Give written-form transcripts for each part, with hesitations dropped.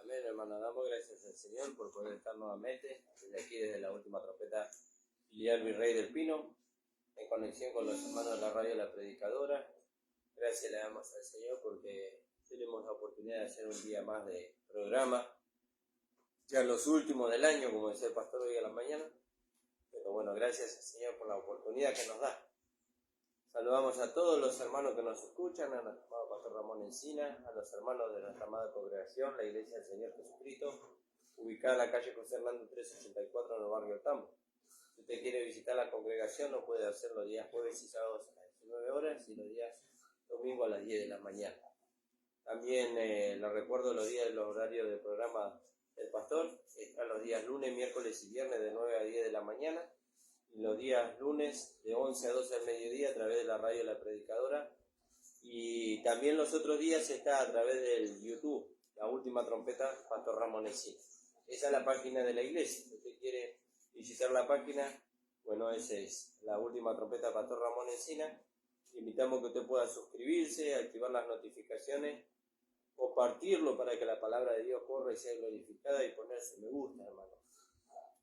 Amén, hermano. Damos gracias al Señor por poder estar nuevamente desde aquí, desde la última trompeta filial Virrey del Pino, en conexión con los hermanos de la radio La Predicadora. Gracias le damos al Señor porque tenemos la oportunidad de hacer un día más de programa, ya los últimos del año, como decía el pastor hoy a la mañana. Pero bueno, gracias al Señor por la oportunidad que nos da. Saludamos a todos los hermanos que nos escuchan, a nuestro amado pastor Ramón Encina, a los hermanos de nuestra amada congregación, la Iglesia del Señor Jesucristo, ubicada en la calle José Hernando 384 en el barrio Tambo. Si usted quiere visitar la congregación, lo puede hacer los días jueves y sábados a las 19 horas y los días domingo a las 10 de la mañana. También les recuerdo los días de los horarios del programa del pastor. Están los días lunes, miércoles y viernes de 9 a 10 de la mañana. Y los días lunes de 11 a 12 del mediodía a través de la radio La Predicadora. Y también los otros días está a través del YouTube, la última trompeta, Pastor Ramón Encina. Esa es la página de la iglesia. Si usted quiere visitar la página, bueno, esa es la última trompeta, Pastor Ramón Encina. Invitamos que usted pueda suscribirse, activar las notificaciones, compartirlo para que la palabra de Dios corra y sea glorificada y ponerse me gusta, hermano.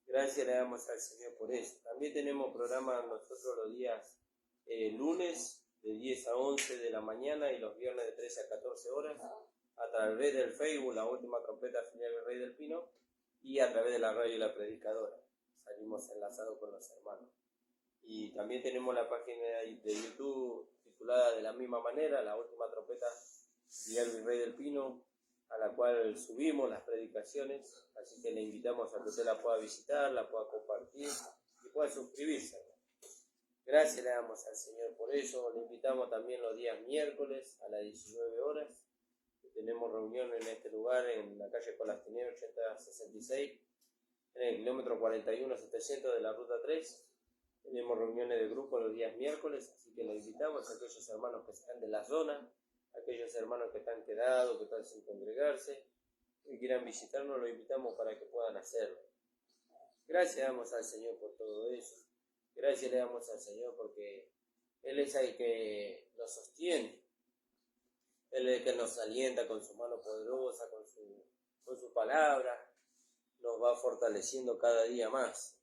Gracias le damos al Señor por eso. También tenemos programas nosotros los días lunes de 10 a 11 de la mañana y los viernes de 13 a 14 horas a través del Facebook, la última trompeta filial Virrey del Pino, y a través de la radio La Predicadora. Salimos enlazados con los hermanos. Y también tenemos la página de YouTube titulada de la misma manera, la última trompeta filial Virrey del Pino, a la cual subimos las predicaciones, así que le invitamos a que usted la pueda visitar, la pueda compartir y pueda suscribirse. Gracias le damos al Señor por eso. Le invitamos también los días miércoles a las 19 horas, que tenemos reunión en este lugar, en la calle Colastinero 8066, en el kilómetro 41-700 de la ruta 3. Tenemos reuniones de grupo los días miércoles, así que le invitamos a aquellos hermanos que están de la zona, aquellos hermanos que están quedados, que están sin congregarse, que quieran visitarnos, los invitamos para que puedan hacerlo. Gracias le damos al Señor por todo eso. Gracias le damos al Señor porque Él es el que nos sostiene. Él es el que nos alienta con su mano poderosa, con su palabra. Nos va fortaleciendo cada día más.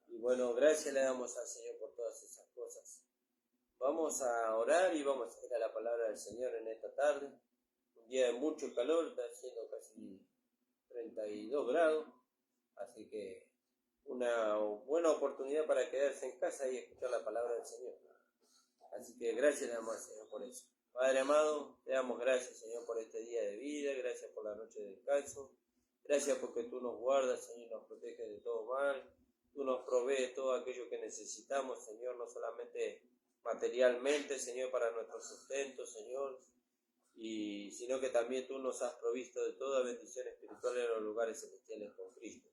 Y bueno, gracias le damos al Señor por todas esas cosas. Vamos a orar y vamos a ir a la palabra del Señor en esta tarde. Un día de mucho calor, está haciendo casi 32 grados, así que una buena oportunidad para quedarse en casa y escuchar la palabra del Señor. Así que gracias le damos al Señor por eso. Padre amado, te damos gracias, Señor, por este día de vida, gracias por la noche de descanso, gracias porque tú nos guardas, Señor, y nos proteges de todo mal, tú nos provees todo aquello que necesitamos, Señor, no solamente materialmente, Señor, para nuestro sustento, Señor, sino que también tú nos has provisto de toda bendición espiritual en los lugares celestiales con Cristo.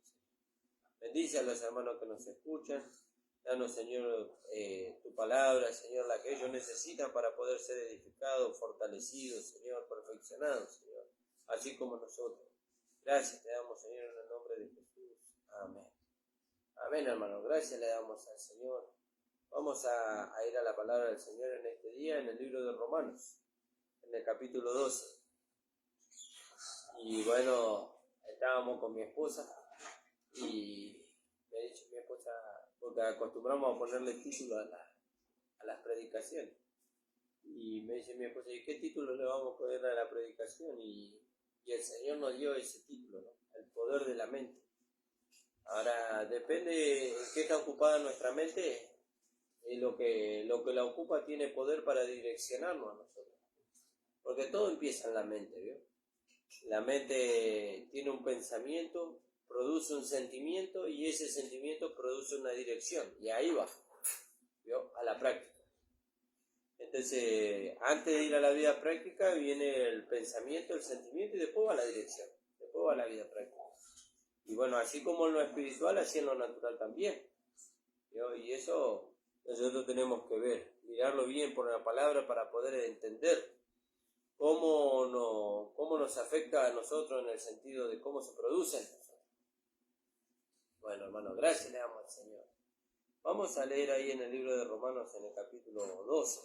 Bendice a los hermanos que nos escuchan, danos, Señor, tu palabra, Señor, la que ellos necesitan para poder ser edificados, fortalecidos, Señor, perfeccionados, Señor, así como nosotros. Gracias te damos, Señor, en el nombre de Jesús. Amén. Amén, hermano. Gracias le damos al Señor. Vamos a ir a la palabra del Señor en este día, en el libro de Romanos, en el capítulo 12. Y bueno, estábamos con mi esposa y me ha dicho mi esposa, porque acostumbramos a ponerle título a las predicaciones. Y me dice mi esposa, ¿y qué título le vamos a poner a la predicación? Y el Señor nos dio ese título, ¿no? El poder de la mente. Ahora, depende en qué está ocupada nuestra mente. Lo que la ocupa tiene poder para direccionarnos a nosotros. Porque todo empieza en la mente, ¿vio? La mente tiene un pensamiento, produce un sentimiento y ese sentimiento produce una dirección. Y ahí va, ¿vio? A la práctica. Entonces, antes de ir a la vida práctica viene el pensamiento, el sentimiento y después va la dirección. Después va la vida práctica. Y bueno, así como en lo espiritual, así en lo natural también, ¿vio? Y eso nosotros tenemos que ver, mirarlo bien por la palabra para poder entender cómo nos afecta a nosotros en el sentido de cómo se producen. Bueno, hermano, gracias le damos al Señor. Vamos a leer ahí en el libro de Romanos en el capítulo 12.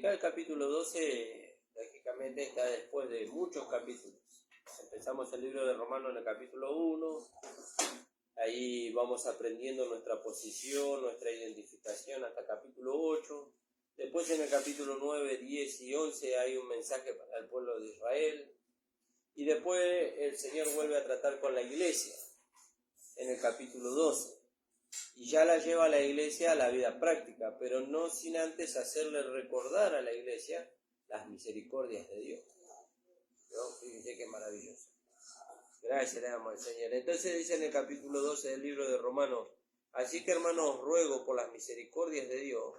Cada capítulo 12, lógicamente, está después de muchos capítulos. Empezamos el libro de Romanos en el capítulo 1. Ahí vamos aprendiendo nuestra posición, nuestra identificación hasta el capítulo 8. Después en el capítulo 9, 10 y 11 hay un mensaje para el pueblo de Israel. Y después el Señor vuelve a tratar con la iglesia en el capítulo 12. Y ya la lleva a la iglesia a la vida práctica, pero no sin antes hacerle recordar a la iglesia las misericordias de Dios. ¿No? Fíjense qué maravilloso. Gracias le damos al Señor. Entonces dice en el capítulo 12 del libro de Romanos: así que, hermanos, os ruego por las misericordias de Dios,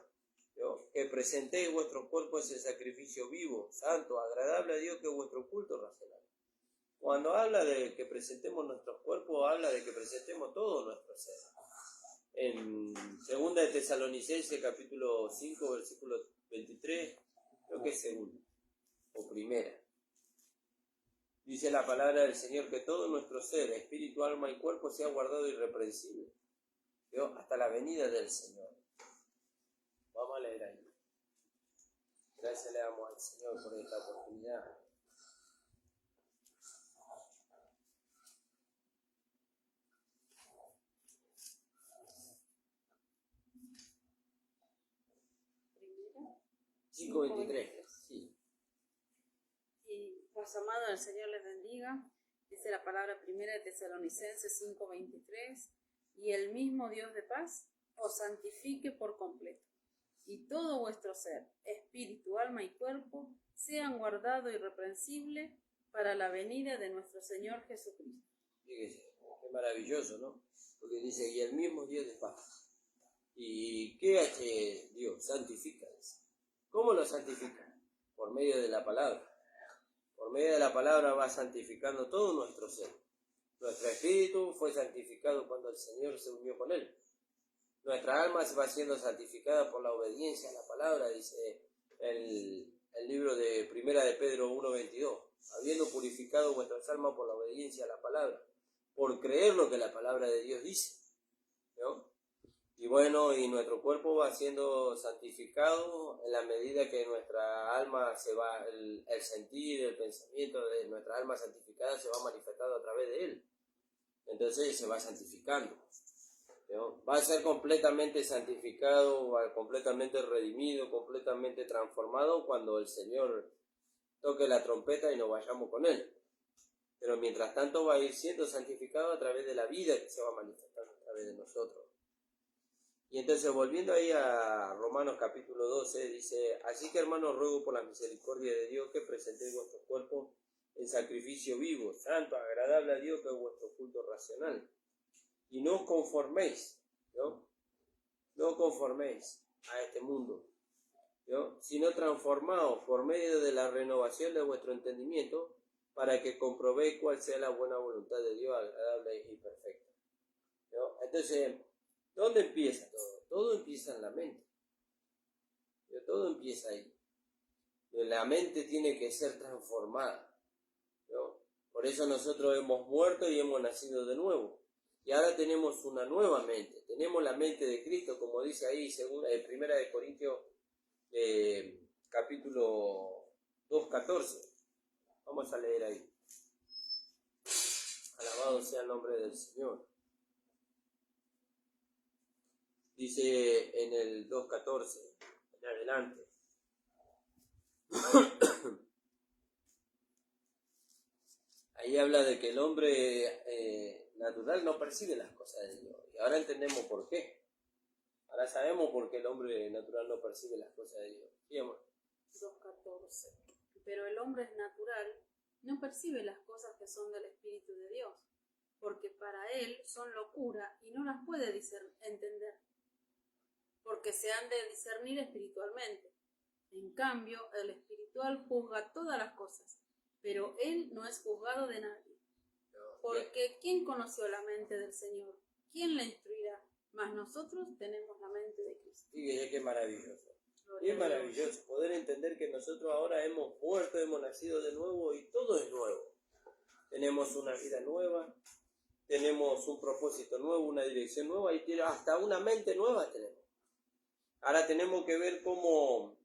¿no?, que presentéis vuestros cuerpos en sacrificio vivo, santo, agradable a Dios, que es vuestro culto racional. Cuando habla de que presentemos nuestros cuerpos, habla de que presentemos todo nuestro ser. En 2 de Tesalonicenses, capítulo 5, versículo 23, creo que es segunda o primera. Dice la palabra del Señor que todo nuestro ser, espíritu, alma y cuerpo sea guardado irreprensible, ¿no?, hasta la venida del Señor. Vamos a leer ahí. Gracias le damos al Señor por esta oportunidad. Primera, 5:23. Sí. Y pues, amado, el Señor les bendiga. Dice la palabra primera de Tesalonicenses 5:23, y el mismo Dios de paz os santifique por completo, y todo vuestro ser, espíritu, alma y cuerpo, sean guardados irreprensibles para la venida de nuestro Señor Jesucristo. Fíjese, qué maravilloso, ¿no? Porque dice, y el mismo Dios de paz. ¿Y qué hace Dios? Santifica. ¿Cómo lo santifica? Por medio de la palabra. Por medio de la palabra va santificando todo nuestro ser. Nuestro espíritu fue santificado cuando el Señor se unió con él. Nuestra alma se va siendo santificada por la obediencia a la palabra, dice el libro de Primera de Pedro 1:22. Habiendo purificado vuestras almas por la obediencia a la palabra, por creer lo que la palabra de Dios dice, ¿no? Y bueno, y nuestro cuerpo va siendo santificado en la medida que nuestra alma se va, el sentir, el pensamiento de nuestra alma santificada se va manifestando a través de él. Entonces se va santificando, ¿no? Va a ser completamente santificado, completamente redimido, completamente transformado cuando el Señor toque la trompeta y nos vayamos con él. Pero mientras tanto va a ir siendo santificado a través de la vida que se va manifestando a través de nosotros. Y entonces, volviendo ahí a Romanos capítulo 12, dice: así que, hermanos, ruego por la misericordia de Dios que presentéis vuestros cuerpos en sacrificio vivo, santo, agradable a Dios, que es vuestro culto racional. Y no os conforméis, ¿no? No os conforméis a este mundo, ¿no?, sino transformaos por medio de la renovación de vuestro entendimiento, para que comprobéis cuál sea la buena voluntad de Dios, agradable y perfecta, ¿no? Entonces, ¿dónde empieza todo? Todo empieza en la mente. Todo empieza ahí. La mente tiene que ser transformada, ¿no? Por eso nosotros hemos muerto y hemos nacido de nuevo. Y ahora tenemos una nueva mente. Tenemos la mente de Cristo, como dice ahí, Primera de Corintios, capítulo 2:14. Vamos a leer ahí. Alabado sea el nombre del Señor. Dice en el 2:14, en adelante. Ahí habla de que el hombre natural no percibe las cosas de Dios. Y ahora entendemos por qué. Ahora sabemos por qué el hombre natural no percibe las cosas de Dios. ¿Sí, amor? 2:14. Pero el hombre natural no percibe las cosas que son del Espíritu de Dios, porque para él son locura y no las puede entender, porque se han de discernir espiritualmente. En cambio, el espiritual juzga todas las cosas, pero él no es juzgado de nadie. Porque ¿quién conoció la mente del Señor? ¿Quién la instruirá? Mas nosotros tenemos la mente de Cristo. Fíjese qué maravilloso. Es maravilloso poder entender que nosotros ahora hemos muerto, hemos nacido de nuevo y todo es nuevo. Tenemos una vida nueva, tenemos un propósito nuevo, una dirección nueva y hasta una mente nueva tenemos. Ahora tenemos que ver cómo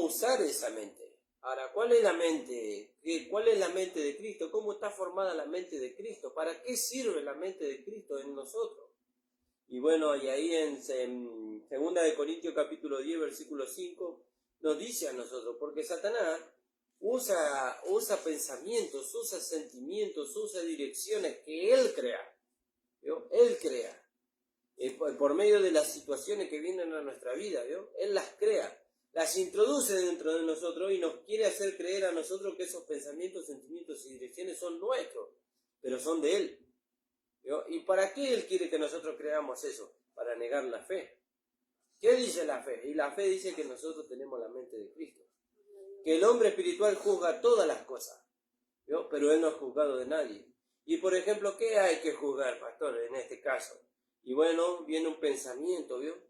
usar esa mente. Ahora, ¿cuál es la mente? ¿Cuál es la mente de Cristo? ¿Cómo está formada la mente de Cristo? ¿Para qué sirve la mente de Cristo en nosotros? Y bueno, y ahí en 2 Corintios capítulo 10, versículo 5, nos dice a nosotros, porque Satanás usa pensamientos, usa sentimientos, usa direcciones que él crea. ¿Vio? Él crea. Por medio de las situaciones que vienen a nuestra vida, ¿vio? Él las crea, las introduce dentro de nosotros y nos quiere hacer creer a nosotros que esos pensamientos, sentimientos y direcciones son nuestros, pero son de él. ¿Vio? ¿Y para qué él quiere que nosotros creamos eso? Para negar la fe. ¿Qué dice la fe? Y la fe dice que nosotros tenemos la mente de Cristo. Que el hombre espiritual juzga todas las cosas, ¿vio? Pero él no es juzgado de nadie. Y por ejemplo, ¿qué hay que juzgar, pastor, en este caso? Y bueno, viene un pensamiento, ¿vio?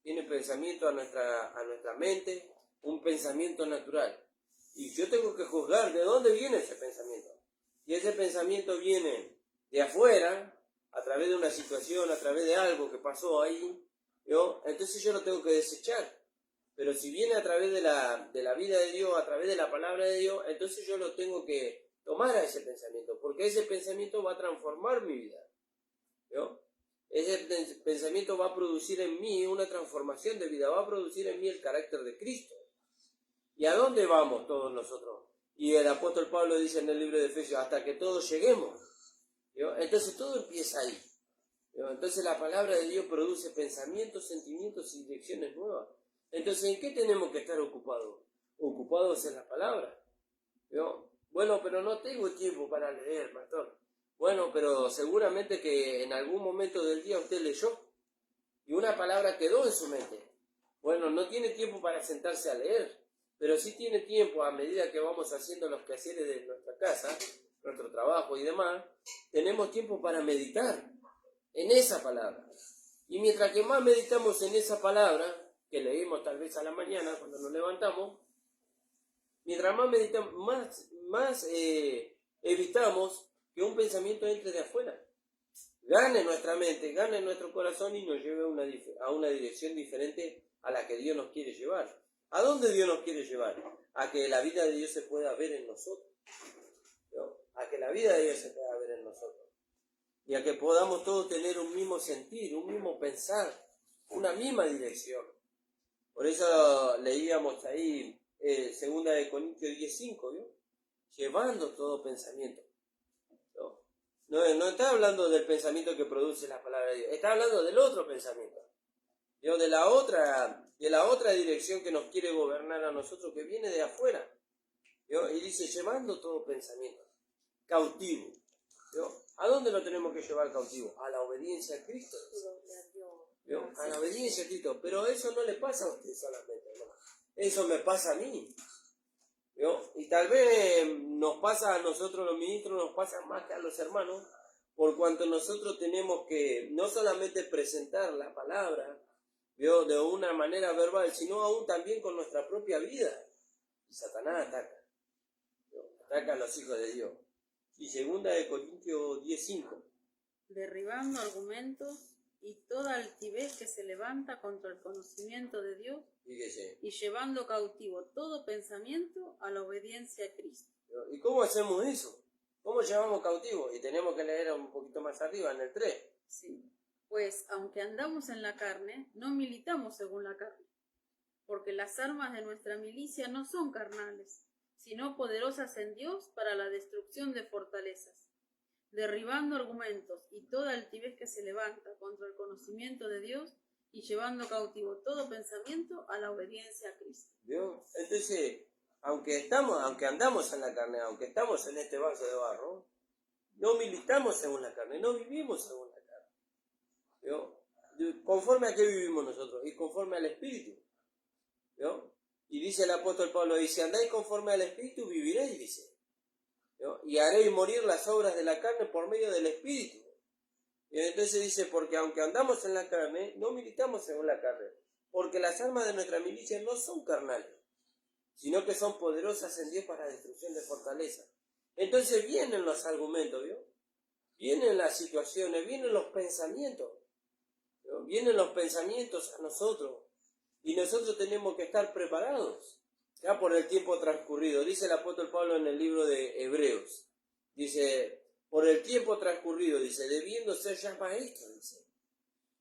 Viene pensamiento a nuestra mente, un pensamiento natural. Y yo tengo que juzgar de dónde viene ese pensamiento. Y ese pensamiento viene de afuera, a través de una situación, a través de algo que pasó ahí, ¿vio? Entonces yo lo tengo que desechar. Pero si viene a través de la vida de Dios, a través de la palabra de Dios, entonces yo lo tengo que tomar a ese pensamiento, porque ese pensamiento va a transformar mi vida, ¿vio? Ese pensamiento va a producir en mí una transformación de vida, va a producir en mí el carácter de Cristo. ¿Y a dónde vamos todos nosotros? Y el apóstol Pablo dice en el libro de Efesios, hasta que todos lleguemos, ¿vio? Entonces todo empieza ahí, ¿vio? Entonces la palabra de Dios produce pensamientos, sentimientos y direcciones nuevas. Entonces, ¿en qué tenemos que estar ocupados? Ocupados en la palabra, ¿vio? Bueno, pero no tengo tiempo para leer, pastor. Bueno, pero seguramente que en algún momento del día usted leyó y una palabra quedó en su mente. Bueno, no tiene tiempo para sentarse a leer, pero sí tiene tiempo a medida que vamos haciendo los quehaceres de nuestra casa, nuestro trabajo y demás, tenemos tiempo para meditar en esa palabra. Y mientras que más meditamos en esa palabra, que leímos tal vez a la mañana cuando nos levantamos, mientras más meditamos, más evitamos que un pensamiento entre de afuera, gane nuestra mente, gane nuestro corazón y nos lleve a una dirección diferente a la que Dios nos quiere llevar. ¿A dónde Dios nos quiere llevar? A que la vida de Dios se pueda ver en nosotros, ¿no? A que la vida de Dios se pueda ver en nosotros. Y a que podamos todos tener un mismo sentir, un mismo pensar, una misma dirección. Por eso leíamos ahí 2 Corintios 10:5, ¿vio? Llevando todo pensamiento. No está hablando del pensamiento que produce la palabra de Dios, está hablando del otro pensamiento, ¿vio? De la otra dirección que nos quiere gobernar a nosotros, que viene de afuera, ¿vio? Y dice, llevando todo pensamiento cautivo, ¿vio? ¿A dónde lo tenemos que llevar cautivo? A la obediencia a Cristo, ¿vio? A la obediencia a Cristo. Pero eso no le pasa a usted solamente, ¿no? Eso me pasa a mí, ¿vio? Y tal vez nos pasa a nosotros los ministros, nos pasa más que a los hermanos, por cuanto nosotros tenemos que no solamente presentar la palabra, ¿vio? De una manera verbal, sino aún también con nuestra propia vida. Y Satanás ataca, ¿vio? Ataca a los hijos de Dios. Y 2 Corintios 10:5. Derribando argumentos y toda altivez que se levanta contra el conocimiento de Dios, Fíjese. y llevando cautivo todo pensamiento a la obediencia a Cristo. ¿Y cómo hacemos eso? ¿Cómo llevamos cautivo? Y tenemos que leer un poquito más arriba, en el 3. Sí. Pues, aunque andamos en la carne, no militamos según la carne, porque las armas de nuestra milicia no son carnales, sino poderosas en Dios para la destrucción de fortalezas, derribando argumentos y toda altivez que se levanta contra el conocimiento de Dios, y llevando cautivo todo pensamiento a la obediencia a Cristo. ¿Vio? Entonces, aunque andamos en la carne, aunque estamos en este vaso de barro, no militamos según la carne, no vivimos según la carne, ¿vio? ¿Conforme a qué vivimos nosotros? Y conforme al Espíritu, ¿vio? Y dice el apóstol Pablo, y si andáis conforme al Espíritu, viviréis, dice, ¿vio? Y haréis morir las obras de la carne por medio del Espíritu. Y entonces dice, porque aunque andamos en la carne, no militamos según la carne, porque las armas de nuestra milicia no son carnales, sino que son poderosas en Dios para la destrucción de fortaleza. Entonces vienen los argumentos, ¿vio? Vienen las situaciones, vienen los pensamientos, ¿vio? Vienen los pensamientos a nosotros, y nosotros tenemos que estar preparados, ya por el tiempo transcurrido. Dice el apóstol Pablo en el libro de Hebreos, dice, por el tiempo transcurrido, dice, debiendo ser ya maestro, dice.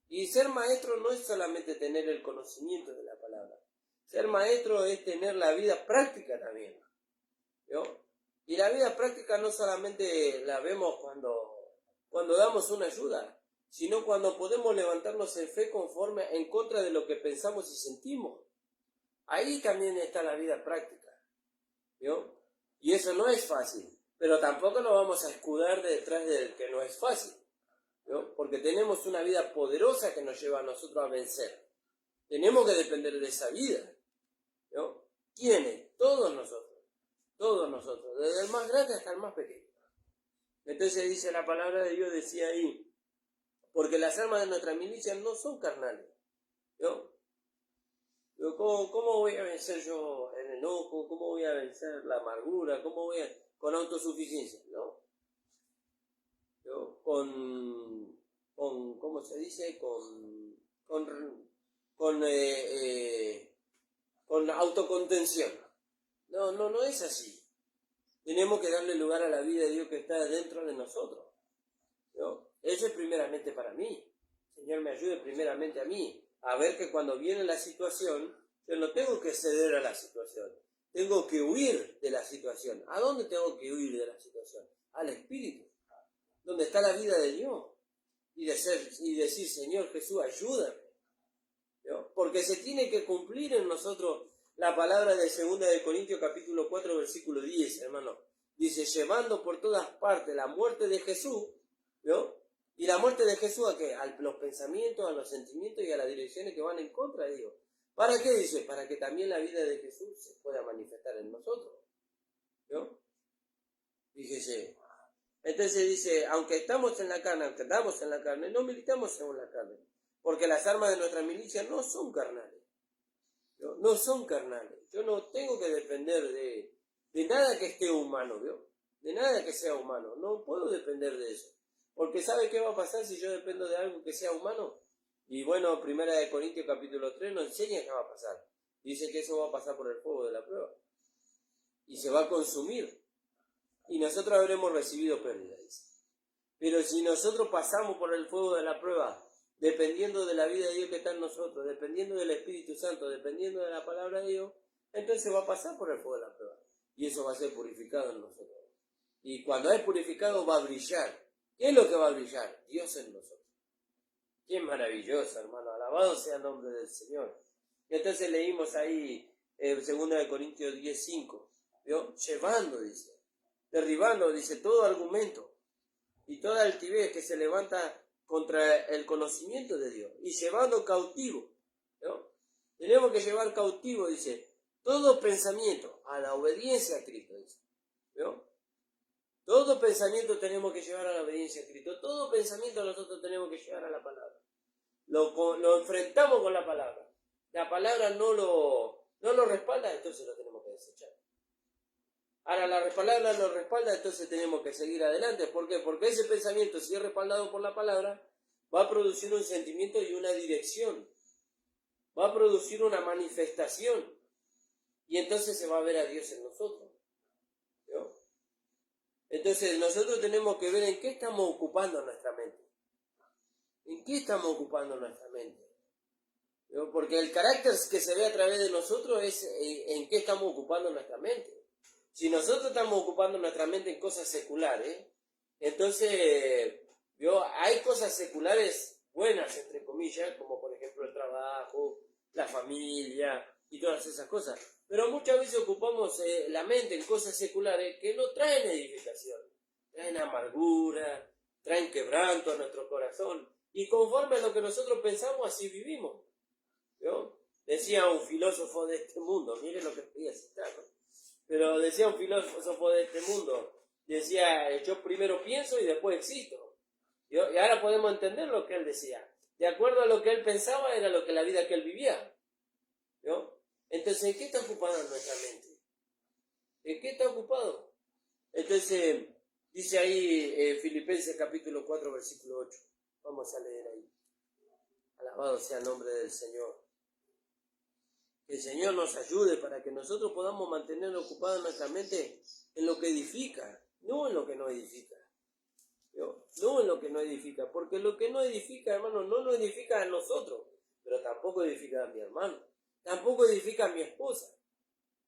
Y ser maestro no es solamente tener el conocimiento de la palabra. Ser maestro es tener la vida práctica también, ¿no? Y la vida práctica no solamente la vemos cuando damos una ayuda, sino cuando podemos levantarnos en fe conforme en contra de lo que pensamos y sentimos. Ahí también está la vida práctica, ¿no? Y eso no es fácil, pero tampoco nos vamos a escudar detrás del que no es fácil, ¿no? Porque tenemos una vida poderosa que nos lleva a nosotros a vencer. Tenemos que depender de esa vida, ¿no? ¿Quiénes? Todos nosotros, desde el más grande hasta el más pequeño. Entonces dice la palabra de Dios, decía ahí, porque las armas de nuestra milicia no son carnales, ¿no? ¿Cómo voy a vencer yo el enojo? ¿Cómo voy a vencer la amargura? ¿Cómo voy a...? Con autosuficiencia, ¿no? ¿No? ¿Cómo se dice? Con autocontención. No es así. Tenemos que darle lugar a la vida de Dios que está dentro de nosotros, ¿no? Eso es primeramente para mí. Señor, me ayude primeramente a mí. A ver que cuando viene la situación, yo no tengo que ceder a la situación. Tengo que huir de la situación. ¿A dónde tengo que huir de la situación? Al Espíritu, donde está la vida de Dios. Y decir, Señor Jesús, ayúdame, ¿no? Porque se tiene que cumplir en nosotros la palabra de 2 de Corintios capítulo 4, versículo 10, hermano. Dice, llevando por todas partes la muerte de Jesús, ¿no? ¿Y la muerte de Jesús a qué? A los pensamientos, a los sentimientos y a las direcciones que van en contra de Dios. ¿Para qué dice? Para que también la vida de Jesús se pueda manifestar en nosotros, ¿no? Fíjese. Entonces dice, aunque estamos en la carne, aunque andamos en la carne, no militamos según la carne. Porque las armas de nuestra milicia no son carnales. No son carnales. Yo no tengo que depender de nada que esté humano, ¿vio? De nada que sea humano. No puedo depender de eso. Porque ¿sabe qué va a pasar si yo dependo de algo que sea humano? Y bueno, 1 de Corintios capítulo 3 nos enseña qué va a pasar. Dice que eso va a pasar por el fuego de la prueba. Y se va a consumir. Y nosotros habremos recibido pérdida, dice. Pero si nosotros pasamos por el fuego de la prueba, dependiendo de la vida de Dios que está en nosotros, dependiendo del Espíritu Santo, dependiendo de la palabra de Dios, entonces va a pasar por el fuego de la prueba. Y eso va a ser purificado en nosotros. Y cuando es purificado va a brillar. ¿Qué es lo que va a brillar? Dios en nosotros. Qué maravilloso, hermano. Alabado sea el nombre del Señor. Y entonces leímos ahí 2 de Corintios 10:5. ¿Vio? Llevando, dice. Derribando, dice, todo argumento y toda altivez que se levanta contra el conocimiento de Dios. Y llevando cautivo, ¿no? Tenemos que llevar cautivo, dice, todo pensamiento a la obediencia a Cristo, dice, ¿no? Todo pensamiento tenemos que llevar a la obediencia a Cristo. Todo pensamiento nosotros tenemos que llevar a la palabra. Lo enfrentamos con la palabra. La palabra no lo respalda, entonces lo tenemos que desechar. Ahora la palabra lo respalda, entonces tenemos que seguir adelante. ¿Por qué? Porque ese pensamiento, si es respaldado por la palabra, va a producir un sentimiento y una dirección. Va a producir una manifestación. Y entonces se va a ver a Dios en nosotros, ¿no? Entonces nosotros tenemos que ver en qué estamos ocupando nuestra mente. ¿En qué estamos ocupando nuestra mente? ¿No? Porque el carácter que se ve a través de nosotros es en qué estamos ocupando nuestra mente. Si nosotros estamos ocupando nuestra mente en cosas seculares, entonces hay cosas seculares buenas, entre comillas, como por ejemplo el trabajo, la familia y todas esas cosas. Pero muchas veces ocupamos la mente en cosas seculares que no traen edificación, traen amargura, traen quebranto a nuestro corazón. Y conforme a lo que nosotros pensamos, así vivimos, ¿no? Decía un filósofo de este mundo, mire lo que podía citar, ¿no? Pero decía un filósofo de este mundo, decía, yo primero pienso y después existo. Y ahora podemos entender lo que él decía. De acuerdo a lo que él pensaba, era lo que la vida que él vivía, ¿no? Entonces, ¿en qué está ocupada nuestra mente? ¿En qué está ocupado? Entonces, dice ahí Filipenses capítulo 4, versículo 8. Vamos a leer ahí. Alabado sea el nombre del Señor. Que el Señor nos ayude para que nosotros podamos mantener ocupada nuestra mente en lo que edifica, no en lo que no edifica. No en lo que no edifica, porque lo que no edifica, hermano, no nos edifica a nosotros, pero tampoco edifica a mi hermano, tampoco edifica a mi esposa,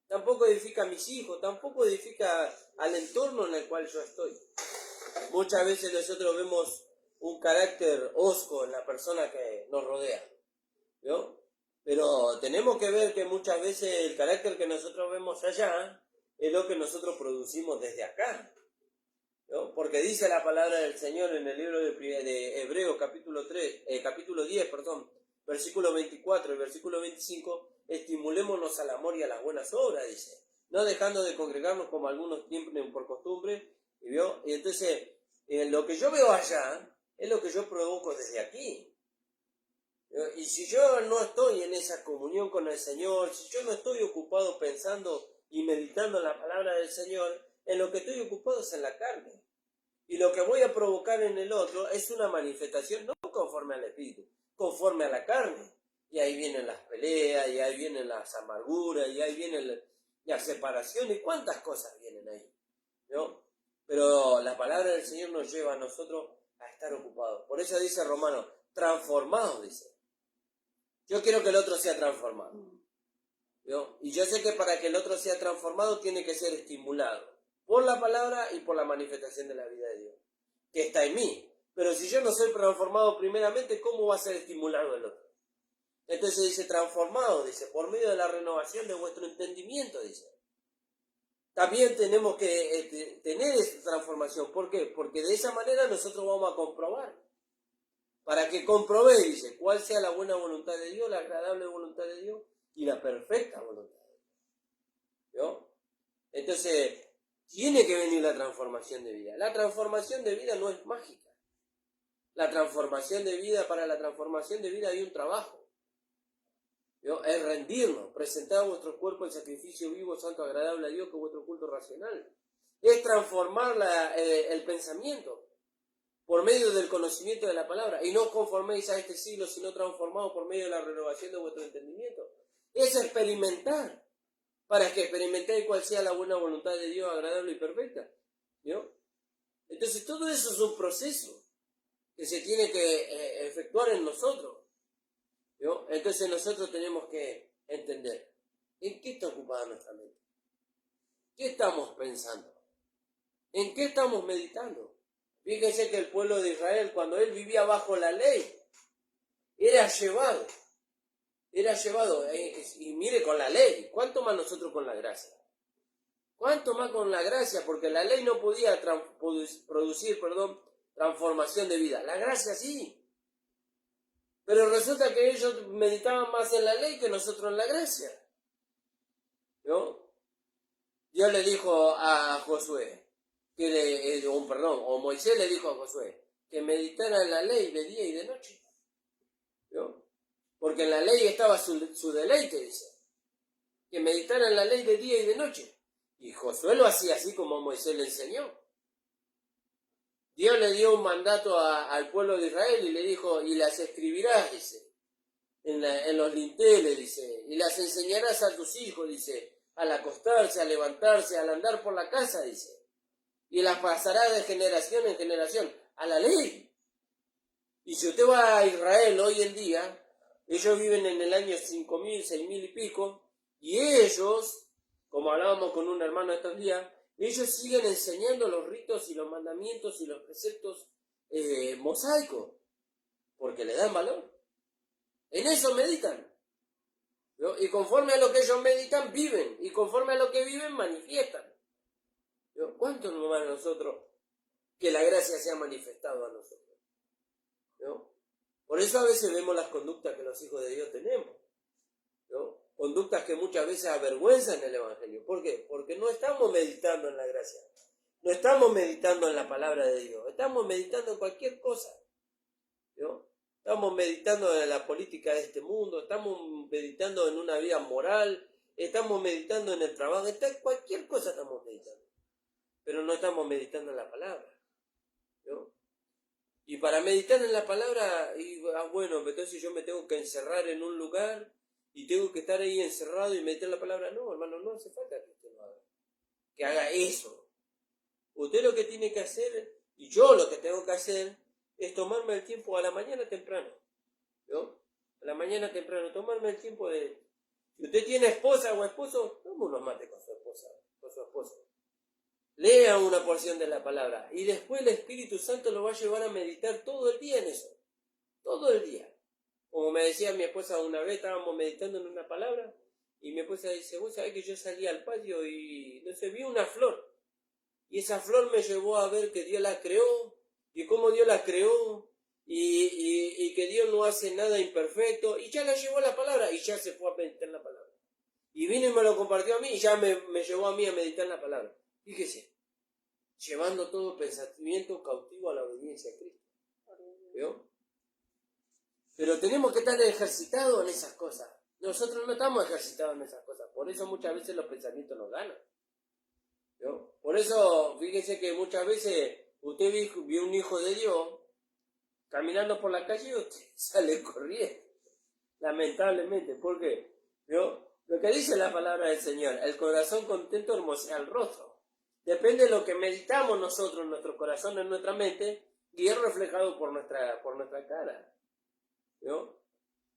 tampoco edifica a mis hijos, tampoco edifica al entorno en el cual yo estoy. Muchas veces nosotros vemos un carácter hosco en la persona que nos rodea, ¿no? Pero tenemos que ver que muchas veces el carácter que nosotros vemos allá es lo que nosotros producimos desde acá, ¿no? Porque dice la palabra del Señor en el libro de Hebreos capítulo 10, versículo 24 y versículo 25, estimulémonos al amor y a las buenas obras, dice, no dejando de congregarnos como algunos tienen por costumbre, y entonces lo que yo veo allá es lo que yo provoco desde aquí. Y si yo no estoy en esa comunión con el Señor, si yo no estoy ocupado pensando y meditando en la palabra del Señor, en lo que estoy ocupado es en la carne. Y lo que voy a provocar en el otro es una manifestación no conforme al Espíritu, conforme a la carne. Y ahí vienen las peleas, y ahí vienen las amarguras, y ahí vienen la separación, y cuántas cosas vienen ahí, ¿no? Pero la palabra del Señor nos lleva a nosotros a estar ocupados. Por eso dice Romano, transformados, dice. Yo quiero que el otro sea transformado, ¿no? Y yo sé que para que el otro sea transformado tiene que ser estimulado por la palabra y por la manifestación de la vida de Dios, que está en mí. Pero si yo no soy transformado primeramente, ¿cómo va a ser estimulado el otro? Entonces dice transformado, dice, por medio de la renovación de vuestro entendimiento, dice. También tenemos que tener esta transformación. ¿Por qué? Porque de esa manera nosotros vamos a comprobar. Para que comprobéis, dice, cuál sea la buena voluntad de Dios, la agradable voluntad de Dios y la perfecta voluntad de Dios, ¿no? Entonces, tiene que venir la transformación de vida. La transformación de vida no es mágica. La transformación de vida, para la transformación de vida hay un trabajo, ¿no? Es rendirnos, presentar vuestro cuerpo en sacrificio vivo, santo, agradable a Dios, que es vuestro culto racional. Es transformar el pensamiento por medio del conocimiento de la palabra, y no os conforméis a este siglo, sino transformados por medio de la renovación de vuestro entendimiento. Es experimentar, para que experimentéis cuál sea la buena voluntad de Dios, agradable y perfecta, ¿no? Entonces todo eso es un proceso que se tiene que efectuar en nosotros, ¿no? Entonces nosotros tenemos que entender, ¿en qué está ocupada nuestra mente? ¿Qué estamos pensando? ¿En qué estamos meditando? Fíjense que el pueblo de Israel, cuando él vivía bajo la ley, era llevado, y mire con la ley, ¿cuánto más nosotros con la gracia? ¿Cuánto más con la gracia? Porque la ley no podía producir transformación de vida, la gracia sí. Pero resulta que ellos meditaban más en la ley que nosotros en la gracia, ¿no? Dios le dijo a Josué, Moisés le dijo a Josué, que meditara en la ley de día y de noche, ¿no? Porque en la ley estaba su deleite, dice, que meditara en la ley de día y de noche. Y Josué lo hacía así como Moisés le enseñó. Dios le dio un mandato al pueblo de Israel y le dijo, y las escribirás, dice, en los dinteles, dice, y las enseñarás a tus hijos, dice, al acostarse, al levantarse, al andar por la casa, dice. Y las pasará de generación en generación a la ley. Y si usted va a Israel hoy en día, ellos viven en el año 5.000, 6.000 y pico, y ellos, como hablábamos con un hermano estos días, ellos siguen enseñando los ritos y los mandamientos y los preceptos mosaicos, porque le dan valor. En eso meditan, ¿no? Y conforme a lo que ellos meditan, viven, y conforme a lo que viven, manifiestan. ¿No? ¿Cuánto más nosotros que la gracia se ha manifestado a nosotros? ¿No? Por eso a veces vemos las conductas que los hijos de Dios tenemos, ¿no? Conductas que muchas veces avergüenzan el Evangelio. ¿Por qué? Porque no estamos meditando en la gracia, no estamos meditando en la palabra de Dios, estamos meditando en cualquier cosa, ¿no? Estamos meditando en la política de este mundo, estamos meditando en una vida moral, estamos meditando en el trabajo, cualquier cosa estamos meditando, pero no estamos meditando en la palabra, ¿no? Y para meditar en la palabra, bueno, entonces yo me tengo que encerrar en un lugar y tengo que estar ahí encerrado y meter la palabra. No, hermano, no hace falta que usted lo haga. Que haga eso. Usted lo que tiene que hacer, y yo lo que tengo que hacer, es tomarme el tiempo a la mañana temprano. ¿No? A la mañana temprano, tomarme el tiempo de... Si usted tiene esposa o esposo, tome unos mates con su esposa, con su esposo. Lea una porción de la palabra y después el Espíritu Santo lo va a llevar a meditar todo el día en eso. Todo el día. Como me decía mi esposa una vez, estábamos meditando en una palabra y mi esposa dice, vos sabés que yo salí al patio y no sé, vi una flor. Y esa flor me llevó a ver que Dios la creó y cómo Dios la creó y que Dios no hace nada imperfecto. Y ya la llevó a la palabra y ya se fue a meditar en la palabra. Y vino y me lo compartió a mí y ya me llevó a mí a meditar en la palabra. Fíjese, llevando todo pensamiento cautivo a la obediencia a Cristo. ¿Vio? Pero tenemos que estar ejercitados en esas cosas. Nosotros no estamos ejercitados en esas cosas. Por eso muchas veces los pensamientos nos ganan. ¿Vio? Por eso, fíjese que muchas veces usted vio un hijo de Dios caminando por la calle y usted sale corriendo. Lamentablemente. ¿Por qué? ¿Vio? Lo que dice la palabra del Señor, el corazón contento hermosea el rostro. Depende de lo que meditamos nosotros en nuestro corazón, en nuestra mente, y es reflejado por nuestra cara. ¿No?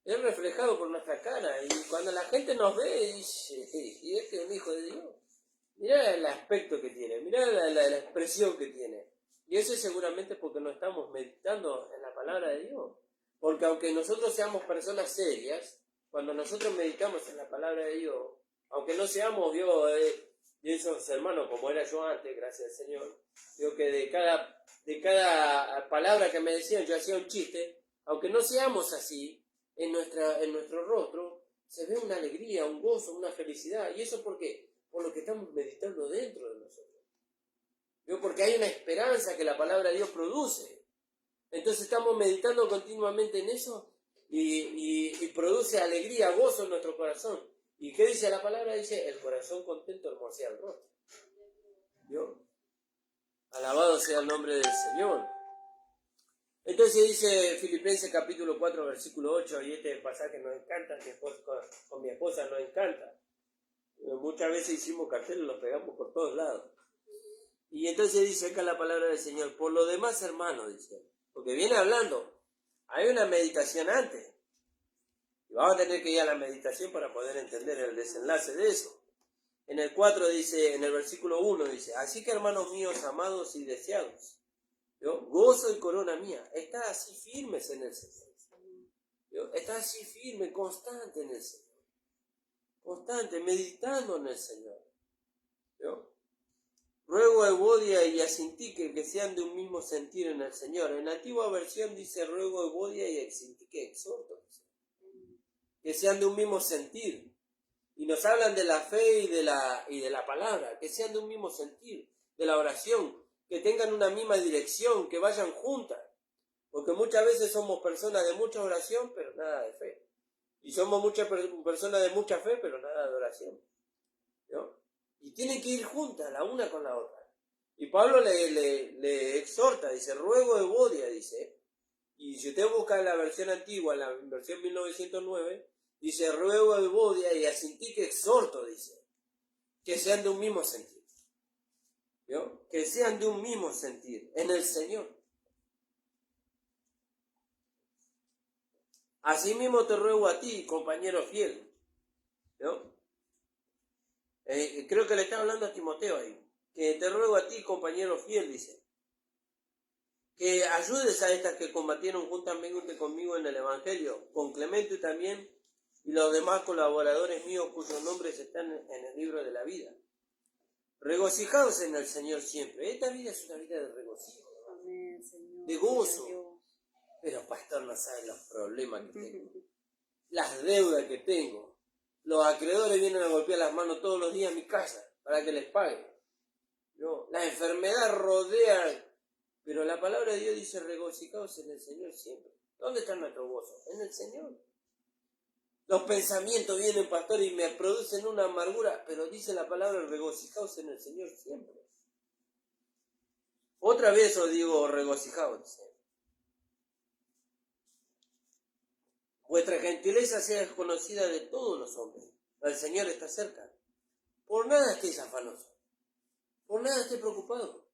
Es reflejado por nuestra cara. Y cuando la gente nos ve, dice, y este es un hijo de Dios. Mirá el aspecto que tiene, mirá la expresión que tiene. Y eso es seguramente porque no estamos meditando en la palabra de Dios. Porque aunque nosotros seamos personas serias, cuando nosotros meditamos en la palabra de Dios, aunque no seamos Dios, de esos hermanos como era yo antes, gracias al Señor, digo que de cada palabra que me decían yo hacía un chiste, aunque no seamos así, en nuestro rostro se ve una alegría, un gozo, una felicidad. ¿Y eso por qué? Por lo que estamos meditando dentro de nosotros. ¿Vio? Porque hay una esperanza que la palabra de Dios produce. Entonces estamos meditando continuamente en eso y produce alegría, gozo en nuestro corazón. ¿Y qué dice la palabra? Dice, el corazón contento hermosea el rostro. ¿Vio? Alabado sea el nombre del Señor. Entonces dice Filipenses capítulo 4, versículo 8, y este pasaje nos encanta, con mi esposa nos encanta. Muchas veces hicimos carteles, los pegamos por todos lados. Y entonces dice acá la palabra del Señor, por lo demás, hermano, dice, porque viene hablando, hay una meditación antes. Y vamos a tener que ir a la meditación para poder entender el desenlace de eso. En el 4 dice, en el versículo 1 dice, así que hermanos míos, amados y deseados, ¿yo? Gozo y corona mía, está así firmes en el Señor. ¿Yo? Está así firme, constante en el Señor. Constante, meditando en el Señor. ¿Yo? Ruego a Evodia y a Sintique que sean de un mismo sentir en el Señor. En la antigua versión dice ruego a Evodia y a Sintique exhorto. Que sean de un mismo sentir. Y nos hablan de la fe y de la palabra. Que sean de un mismo sentir. De la oración. Que tengan una misma dirección. Que vayan juntas. Porque muchas veces somos personas de mucha oración, pero nada de fe. Y somos muchas personas de mucha fe, pero nada de oración. ¿No? Y tienen que ir juntas, la una con la otra. Y Pablo le exhorta, dice, ruego a Evodia, dice. Y si usted busca la versión antigua, la versión 1909, dice, ruego a Evodia y a Sintique exhorto, dice. Que sean de un mismo sentir. ¿Vio? Que sean de un mismo sentir en el Señor. Asimismo te ruego a ti, compañero fiel. ¿No? Creo que le está hablando a Timoteo ahí. Que te ruego a ti, compañero fiel, dice. Que ayudes a estas que combatieron juntamente conmigo en el Evangelio, con Clemente también, y los demás colaboradores míos cuyos nombres están en el libro de la vida. Regocijaos en el Señor siempre. Esta vida es una vida de regocijo. Amén, Señor. De gozo. Pero pastor, no sabe los problemas que tengo. Las deudas que tengo. Los acreedores vienen a golpear las manos todos los días en mi casa para que les pague. ¿No? La enfermedad rodea. Pero la palabra de Dios dice regocijaos en el Señor siempre. ¿Dónde está nuestro gozo? En el Señor. Los pensamientos vienen, pastor, y me producen una amargura, pero dice la palabra regocijaos en el Señor siempre. Otra vez os digo regocijaos. vuestra gentileza sea conocida de todos los hombres. El Señor está cerca. Por nada estéis afanosos. Por nada esté preocupado.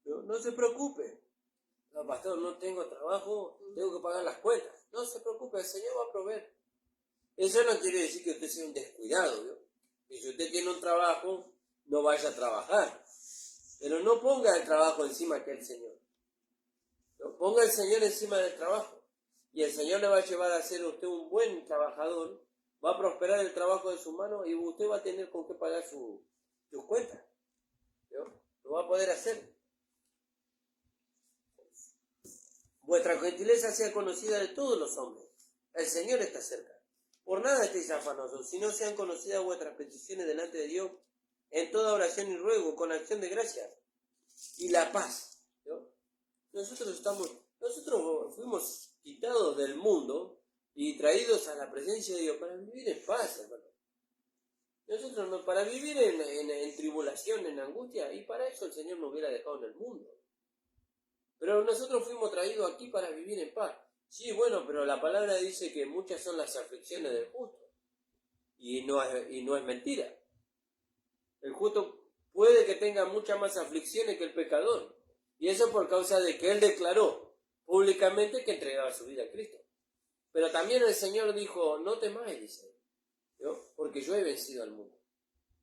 No se preocupe. No, pastor, no tengo trabajo, tengo que pagar las cuentas. No se preocupe, el Señor va a proveer. Eso no quiere decir que usted sea un descuidado, ¿no? Y si usted tiene un trabajo, no vaya a trabajar. Pero no ponga el trabajo encima que el Señor. No, ponga el Señor encima del trabajo. Y el Señor le va a llevar a ser usted un buen trabajador. Va a prosperar el trabajo de su mano y usted va a tener con qué pagar sus cuentas. ¿No? Lo va a poder hacer. Vuestra gentileza sea conocida de todos los hombres. El Señor está cerca. Por nada estéis afanosos, sino sean conocidas vuestras peticiones delante de Dios en toda oración y ruego, con acción de gracias. Y la paz. ¿No? Nosotros fuimos quitados del mundo y traídos a la presencia de Dios para vivir en paz, hermano. Nosotros no, para vivir en tribulación, en angustia, y para eso el Señor nos hubiera dejado en el mundo. Pero nosotros fuimos traídos aquí para vivir en paz. Sí, bueno, pero la palabra dice que muchas son las aflicciones del justo. Y no es mentira. El justo puede que tenga muchas más aflicciones que el pecador. Y eso por causa de que él declaró públicamente que entregaba su vida a Cristo. Pero también el Señor dijo, no temáis, dice, ¿no? Porque yo he vencido al mundo.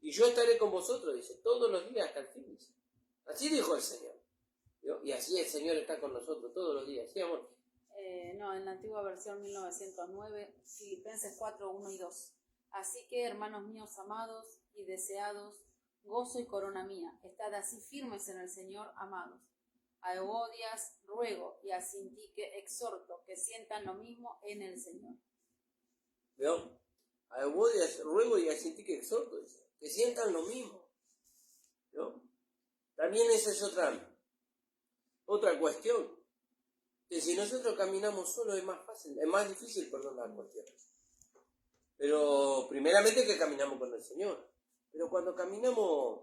Y yo estaré con vosotros, dice, todos los días hasta el fin, dice. Así dijo el Señor. ¿No? Y así el Señor está con nosotros todos los días. ¿Sí, amor? No, en la antigua versión 1909, Filipenses 4, 1 y 2. Así que, hermanos míos amados y deseados, gozo y corona mía, estad así firmes en el Señor, amados. A Eodias ruego y a Sintique exhorto que sientan lo mismo en el Señor. ¿Veo? A Eodias ruego y a Sintique exhorto, dice, que sientan lo mismo. ¿No? También esa es otra cuestión. Que si nosotros caminamos solos es más difícil, la cuestión. Pero primeramente que caminamos con el Señor. Pero cuando caminamos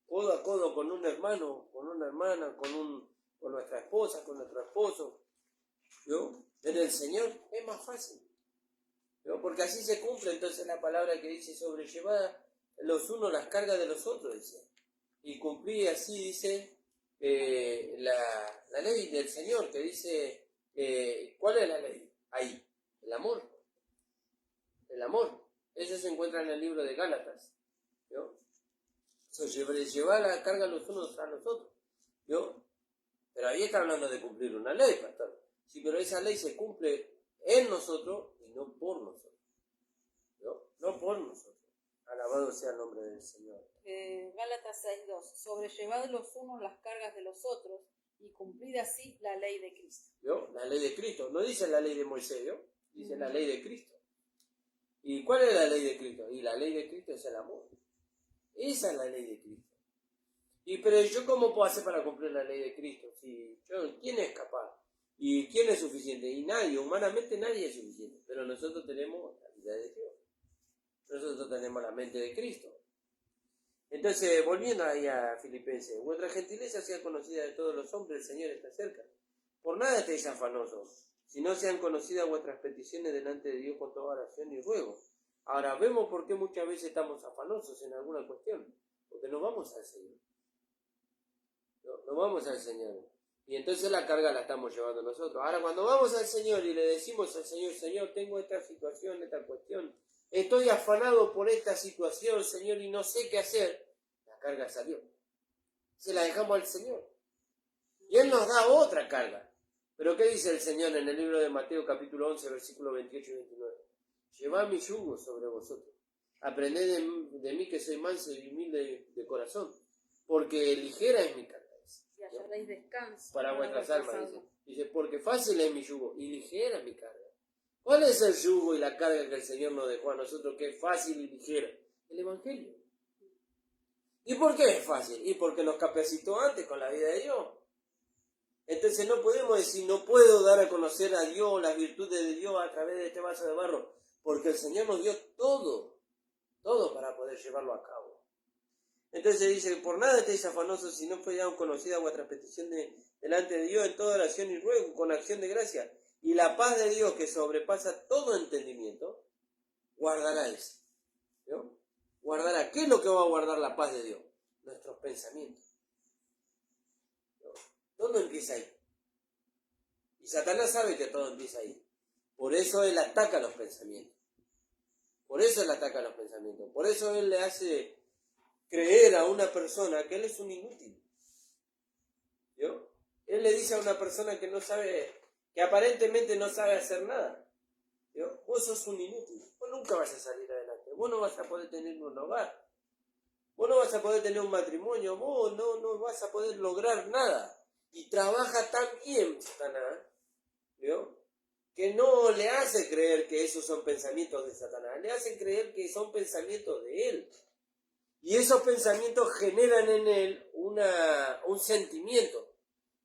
codo a codo con un hermano, con una hermana, con nuestra esposa, con nuestro esposo, ¿no? En el Señor es más fácil. ¿No? Porque así se cumple entonces la palabra que dice sobrellevad los unos las cargas de los otros, dice. Y cumplí así, dice, la ley del Señor, que dice, ¿cuál es la ley? Ahí, el amor. El amor. Eso se encuentra en el libro de Gálatas. ¿No? Llevar la carga los unos a los otros. ¿No? Pero ahí está hablando de cumplir una ley, pastor. Sí, pero esa ley se cumple en nosotros y no por nosotros. ¿No? No por nosotros. Alabado sea el nombre del Señor. Gálatas 6:2. Sobrellevad los unos las cargas de los otros y cumplid así la ley de Cristo. ¿No? La ley de Cristo. No dice la ley de Moisés, ¿no? Dice la ley de Cristo. ¿Y cuál es la ley de Cristo? Y la ley de Cristo es el amor. Esa es la ley de Cristo. Pero yo, ¿cómo puedo hacer para cumplir la ley de Cristo? ¿Quién es capaz? ¿Y quién es suficiente? Y nadie, humanamente nadie es suficiente. Pero nosotros tenemos la vida de Dios. Nosotros tenemos la mente de Cristo. Entonces, volviendo ahí a Filipenses, vuestra gentileza sea conocida de todos los hombres, el Señor está cerca. Por nada estéis afanosos, si no sean conocidas vuestras peticiones delante de Dios con toda oración y ruego. Ahora, vemos por qué muchas veces estamos afanosos en alguna cuestión. Porque no vamos al Señor. No vamos al Señor. Y entonces la carga la estamos llevando nosotros. Ahora, cuando vamos al Señor y le decimos al Señor, Señor, tengo esta situación, esta cuestión, estoy afanado por esta situación, Señor, y no sé qué hacer, la carga salió. Se la dejamos al Señor. Y Él nos da otra carga. Pero ¿qué dice el Señor en el libro de Mateo capítulo 11, versículos 28 y 29? Llevad mi yugo sobre vosotros. Aprended de mí que soy manso y humilde de corazón, porque ligera es mi carga. Y hallaréis descanso para vuestras almas, dice, porque fácil es mi yugo y ligera es mi carga. ¿Cuál es el yugo y la carga que el Señor nos dejó a nosotros que es fácil y ligera? El Evangelio. ¿Y por qué es fácil? Y porque nos capacitó antes con la vida de Dios. Entonces no podemos decir, no puedo dar a conocer a Dios, las virtudes de Dios a través de este vaso de barro, porque el Señor nos dio todo para poder llevarlo a cabo. Entonces dice, por nada estéis afanosos si no fue ya conocida vuestra petición delante de Dios en toda oración y ruego, con acción de gracia. Y la paz de Dios que sobrepasa todo entendimiento, guardará eso. ¿No? Guardará. ¿Qué es lo que va a guardar la paz de Dios? Nuestros pensamientos. ¿No? ¿Dónde empieza ahí? Y Satanás sabe que todo empieza ahí. Por eso él ataca los pensamientos. Por eso él ataca los pensamientos. Por eso él le hace creer a una persona que él es un inútil. ¿Vio? Él le dice a una persona que no sabe, que aparentemente no sabe hacer nada. ¿Vio? Vos sos un inútil. Vos nunca vas a salir adelante. Vos no vas a poder tener un hogar. Vos no vas a poder tener un matrimonio. Vos no vas a poder lograr nada. Y trabaja tan bien Satanás, ¿vio? Que no le hace creer que esos son pensamientos de Satanás. Le hacen creer que son pensamientos de él. Y esos pensamientos generan en él un sentimiento.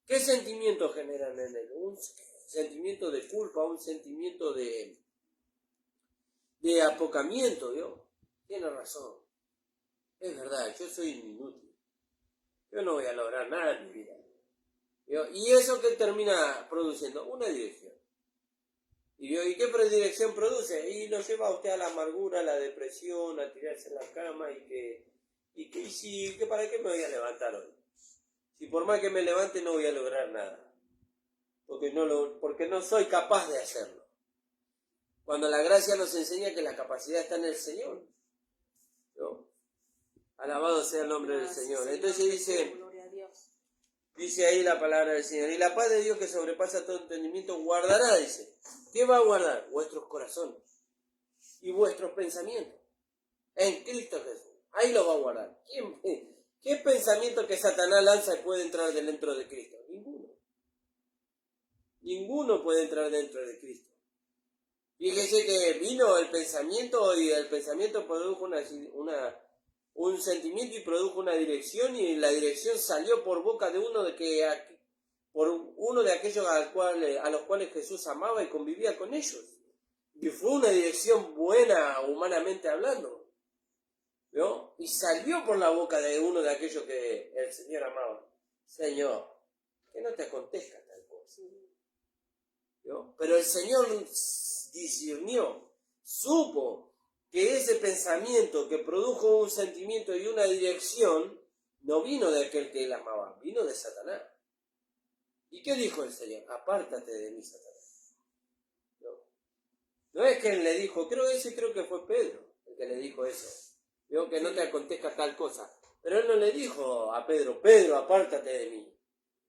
¿Qué sentimiento generan en él? Un sentimiento de culpa, un sentimiento de apocamiento, ¿vio? Tiene razón. Es verdad, yo soy inútil. Yo no voy a lograr nada en mi vida. ¿Vio? Y eso que termina produciendo una dirección. ¿Y qué dirección produce? Y lo lleva a usted a la amargura, a la depresión, a tirarse en la cama ¿para qué me voy a levantar hoy? Si por más que me levante no voy a lograr nada. Porque no soy capaz de hacerlo. Cuando la gracia nos enseña que la capacidad está en el Señor. ¿No? Alabado sea el nombre del Señor. Entonces dice ahí la palabra del Señor. Y la paz de Dios que sobrepasa todo entendimiento guardará, dice. ¿Qué va a guardar? Vuestros corazones y vuestros pensamientos. En Cristo Jesús. Ahí lo va a guardar. ¿Qué pensamiento que Satanás lanza puede entrar dentro de Cristo? Ninguno. Ninguno puede entrar dentro de Cristo. Fíjese que vino el pensamiento y el pensamiento produjo un sentimiento y produjo una dirección y la dirección salió por boca de uno de aquellos a los cuales Jesús amaba y convivía con ellos. Y fue una dirección buena humanamente hablando. ¿No? Y salió por la boca de uno de aquellos que el Señor amaba. Señor, que no te acontezca tal cosa. ¿No? Pero el Señor discernió, supo que ese pensamiento que produjo un sentimiento y una dirección no vino de aquel que él amaba, vino de Satanás. ¿Y qué dijo el Señor? Apártate de mí, Satanás. No es que él le dijo, creo que fue Pedro el que le dijo eso. Digo que no te acontezca tal cosa. Pero él no le dijo a Pedro, Pedro, apártate de mí.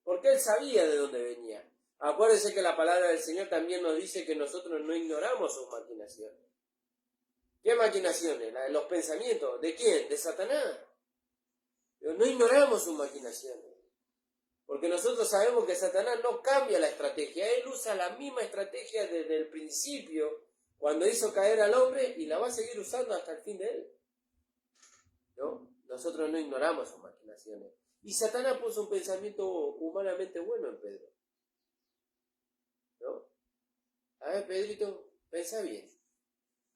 Porque él sabía de dónde venía. Acuérdense que la palabra del Señor también nos dice que nosotros no ignoramos sus maquinaciones. ¿Qué maquinaciones? Los pensamientos. ¿De quién? De Satanás. No ignoramos sus maquinaciones. Porque nosotros sabemos que Satanás no cambia la estrategia. Él usa la misma estrategia desde el principio, cuando hizo caer al hombre, y la va a seguir usando hasta el fin de él. ¿No? Nosotros no ignoramos sus maquinaciones. Y Satanás puso un pensamiento humanamente bueno en Pedro. ¿No? A ver, Pedrito, pensá bien.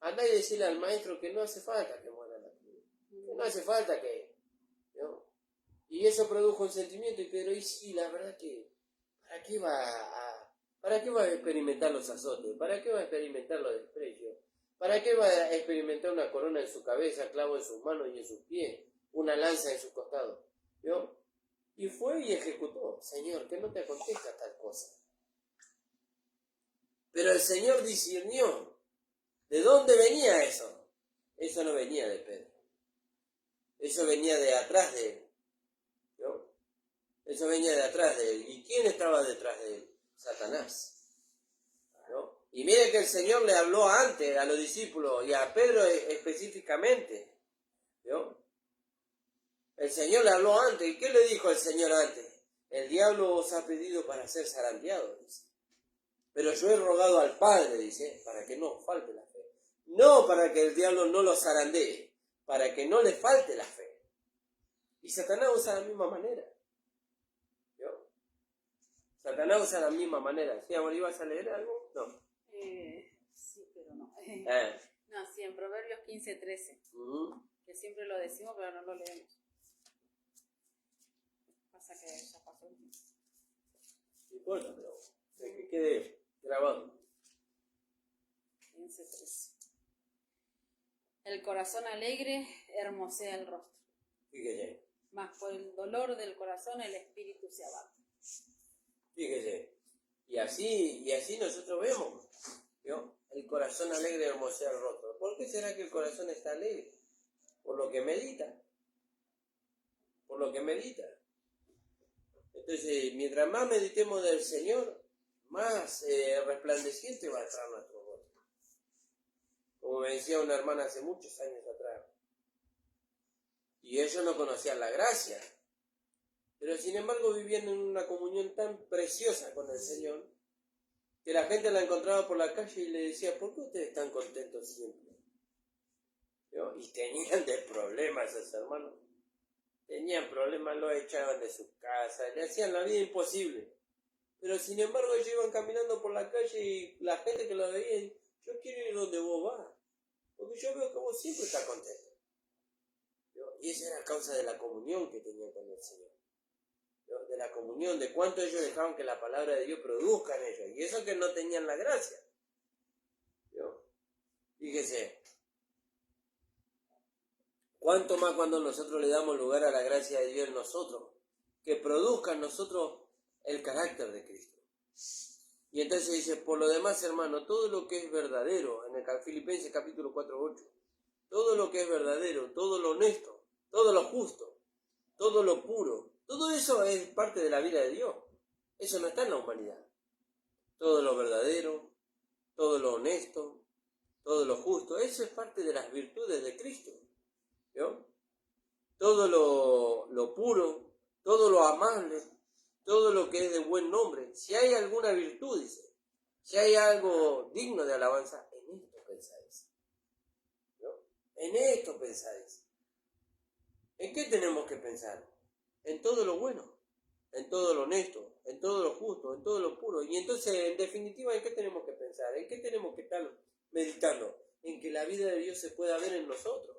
Andá y decirle al maestro que no hace falta que muera la cruz. Que no hace falta que... ¿no? Y eso produjo un sentimiento. Y Pedro, y sí, la verdad que... ¿Para qué va a experimentar los azotes? ¿Para qué va a experimentar los desprecios? ¿Para qué va a experimentar una corona en su cabeza, clavo en sus manos y en sus pies, una lanza en su costado? ¿Vio? Y fue y ejecutó. Señor, que no te acontezca tal cosa. Pero el Señor discernió. ¿De dónde venía eso? Eso no venía de Pedro. Eso venía de atrás de él. ¿No? Eso venía de atrás de él. ¿Y quién estaba detrás de él? Satanás. ¿No? Y mire que el Señor le habló antes a los discípulos y a Pedro específicamente. ¿No? El Señor le habló antes. ¿Y qué le dijo el Señor antes? El diablo os ha pedido para ser zarandeados, dice. Pero yo he rogado al Padre, dice, para que no falte la fe. No para que el diablo no lo zarandee, para que no le falte la fe. Y Satanás usa la misma manera. ¿No? Satanás usa la misma manera. ¿Sí, amor, ibas a leer algo? No. Sí, pero no. No, sí, en Proverbios 15:13. Que siempre lo decimos, pero no lo leemos. Pasa que ya pasó el tiempo. No importa, pero que quede grabado. 15:13. El corazón alegre hermosea el rostro, Fíjese, mas por el dolor del corazón el espíritu se abate. fíjese. Y así nosotros vemos, ¿no? El corazón alegre hermosea el rostro. ¿Por qué será que el corazón está alegre? Por lo que medita. Por lo que medita. Entonces, mientras más meditemos del Señor, más resplandeciente va a estar nuestro rostro. Como me decía una hermana hace muchos años atrás. Y ellos no conocían la gracia. Pero sin embargo vivían en una comunión tan preciosa con el Señor, que la gente la encontraba por la calle y le decía, ¿por qué ustedes están contentos siempre? ¿No? Y tenían de problemas esos hermanos. Tenían problemas, lo echaban de sus casas, le hacían la vida imposible. Pero sin embargo ellos iban caminando por la calle y la gente que lo veía, yo quiero ir donde vos vas, porque yo veo que vos siempre estás contento. ¿No? Y esa era a causa de la comunión que tenían con el Señor. ¿No? De la comunión, de cuánto ellos dejaban que la palabra de Dios produzca en ellos. Y eso que no tenían la gracia. ¿No? Fíjese, cuánto más cuando nosotros le damos lugar a la gracia de Dios en nosotros, que produzca en nosotros el carácter de Cristo. Y entonces dice, por lo demás, hermano, todo lo que es verdadero, en el Filipenses capítulo 4:8, todo lo que es verdadero, todo lo honesto, todo lo justo, todo lo puro, todo eso es parte de la vida de Dios. Eso no está en la humanidad. Todo lo verdadero, todo lo honesto, todo lo justo, eso es parte de las virtudes de Cristo. ¿No? Todo lo puro, todo lo amable, todo lo que es de buen nombre. Si hay alguna virtud, dice, si hay algo digno de alabanza, en esto pensáis. ¿No? En esto pensáis. ¿En qué tenemos que pensar? En todo lo bueno, en todo lo honesto, en todo lo justo, en todo lo puro. Y entonces, en definitiva, ¿en qué tenemos que pensar? ¿En qué tenemos que estar meditando? En que la vida de Dios se pueda ver en nosotros.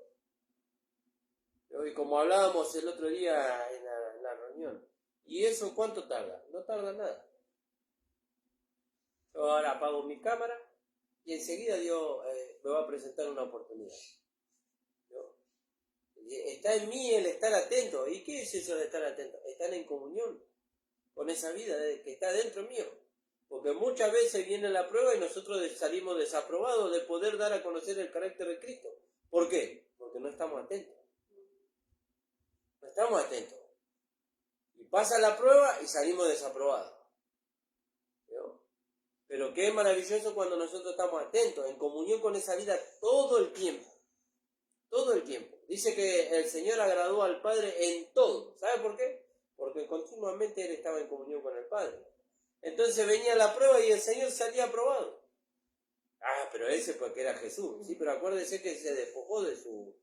Y como hablábamos el otro día en la reunión, ¿y eso cuánto tarda? No tarda nada. Yo ahora apago mi cámara y enseguida Dios me va a presentar una oportunidad. ¿No? Está en mí el estar atento. ¿Y qué es eso de estar atento? Estar en comunión con esa vida que está dentro mío. Porque muchas veces viene la prueba y nosotros salimos desaprobados de poder dar a conocer el carácter de Cristo. ¿Por qué? Porque no estamos atentos. No estamos atentos. Y pasa la prueba y salimos desaprobados. ¿No? Pero qué maravilloso cuando nosotros estamos atentos, en comunión con esa vida todo el tiempo. Todo el tiempo. Dice que el Señor agradó al Padre en todo. ¿Sabe por qué? Porque continuamente Él estaba en comunión con el Padre. Entonces venía la prueba y el Señor salía aprobado. Ah, pero ese porque era Jesús. Sí, pero acuérdese que se despojó de su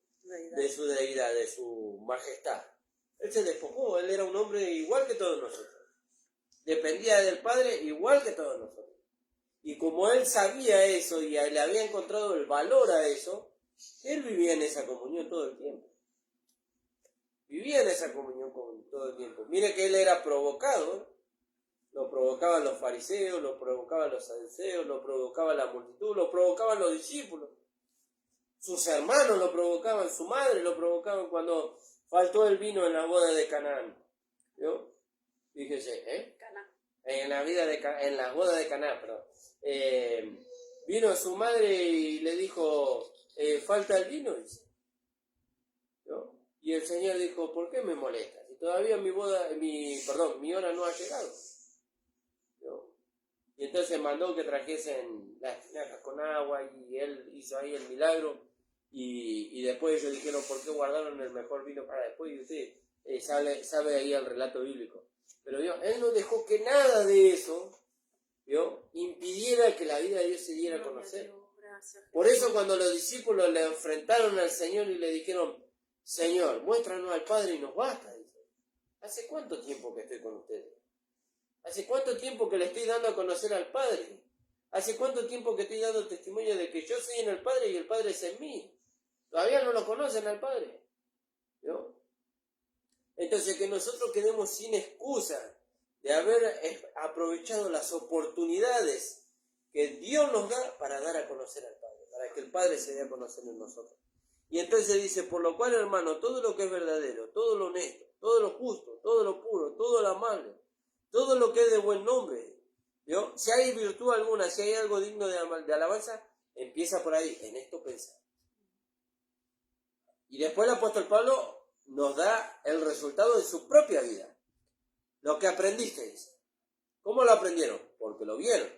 deidad, de su majestad. Él se despojó, Él era un hombre igual que todos nosotros. Dependía del Padre igual que todos nosotros. Y como Él sabía eso y le había encontrado el valor a eso, Él vivía en esa comunión todo el tiempo. Vivía en esa comunión todo el tiempo. Mire que Él era provocado. Lo provocaban los fariseos, lo provocaban los saduceos, lo provocaba la multitud, lo provocaban los discípulos. Sus hermanos lo provocaban, su madre lo provocaban cuando faltó el vino en la boda de Canaán. ¿No? Fíjese, Caná. En la boda de Canaán, perdón. Vino su madre y le dijo, falta el vino, dice. ¿No? Y el Señor dijo, ¿por qué me molestas? Y todavía mi hora no ha llegado. ¿No? Y entonces mandó que trajesen las tinajas con agua y Él hizo ahí el milagro. Y después ellos dijeron, ¿por qué guardaron el mejor vino para después? Y usted sabe ahí el relato bíblico. Pero Él no dejó que nada de eso impidiera que la vida de Dios se diera a conocer. Por eso cuando los discípulos le enfrentaron al Señor y le dijeron, Señor, muéstranos al Padre y nos basta. Dice, ¿hace cuánto tiempo que estoy con ustedes? ¿Hace cuánto tiempo que le estoy dando a conocer al Padre? ¿Hace cuánto tiempo que estoy dando testimonio de que yo soy en el Padre y el Padre es en mí? Todavía no lo conocen al Padre. ¿No? Entonces que nosotros quedemos sin excusa de haber aprovechado las oportunidades que Dios nos da para dar a conocer al Padre, para que el Padre se dé a conocer en nosotros. Y entonces dice, por lo cual, hermano, todo lo que es verdadero, todo lo honesto, todo lo justo, todo lo puro, todo lo amable, todo lo que es de buen nombre, ¿no? Si hay virtud alguna, si hay algo digno de alabanza, empieza por ahí, en esto pensar. Y después el apóstol Pablo nos da el resultado de su propia vida. Lo que aprendiste, dice. ¿Cómo lo aprendieron? Porque lo vieron.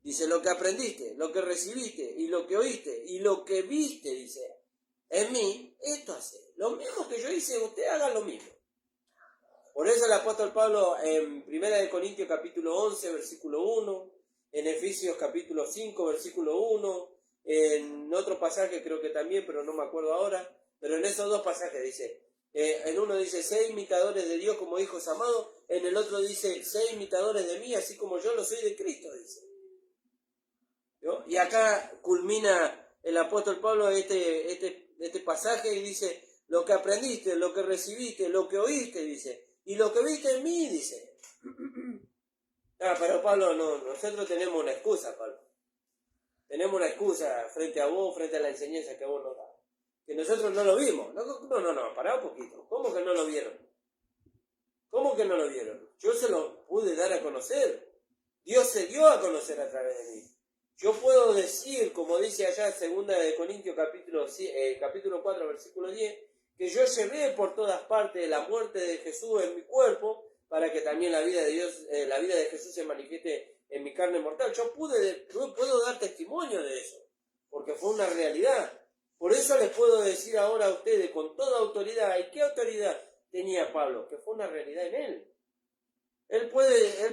Dice, lo que aprendiste, lo que recibiste, y lo que oíste, y lo que viste, dice, en mí, esto hace. Lo mismo que yo hice, usted haga lo mismo. Por eso el apóstol Pablo en 1 Corintios capítulo 11, versículo 1, en Efesios capítulo 5, versículo 1, en otro pasaje creo que también, pero no me acuerdo ahora, pero en esos dos pasajes dice, en uno dice, sé imitadores de Dios como hijos amados, en el otro dice, sé imitadores de mí, así como yo lo soy de Cristo, dice. ¿No? Y acá culmina el apóstol Pablo este pasaje y dice, lo que aprendiste, lo que recibiste, lo que oíste, dice, y lo que viste en mí, dice. Pero Pablo, no, nosotros tenemos una excusa, Pablo. Tenemos una excusa frente a vos, frente a la enseñanza que vos nos das. Que nosotros no lo vimos. No, pará un poquito. ¿Cómo que no lo vieron? ¿Cómo que no lo vieron? Yo se lo pude dar a conocer. Dios se dio a conocer a través de mí. Yo puedo decir, como dice allá en 2 Corintios capítulo 4, versículo 10, que yo llevé por todas partes la muerte de Jesús en mi cuerpo, para que también la vida de Dios, la vida de Jesús se manifieste en mi carne mortal. Yo puedo dar testimonio de eso, porque fue una realidad. Por eso les puedo decir ahora a ustedes con toda autoridad. ¿Y qué autoridad tenía Pablo? Que fue una realidad en él. Le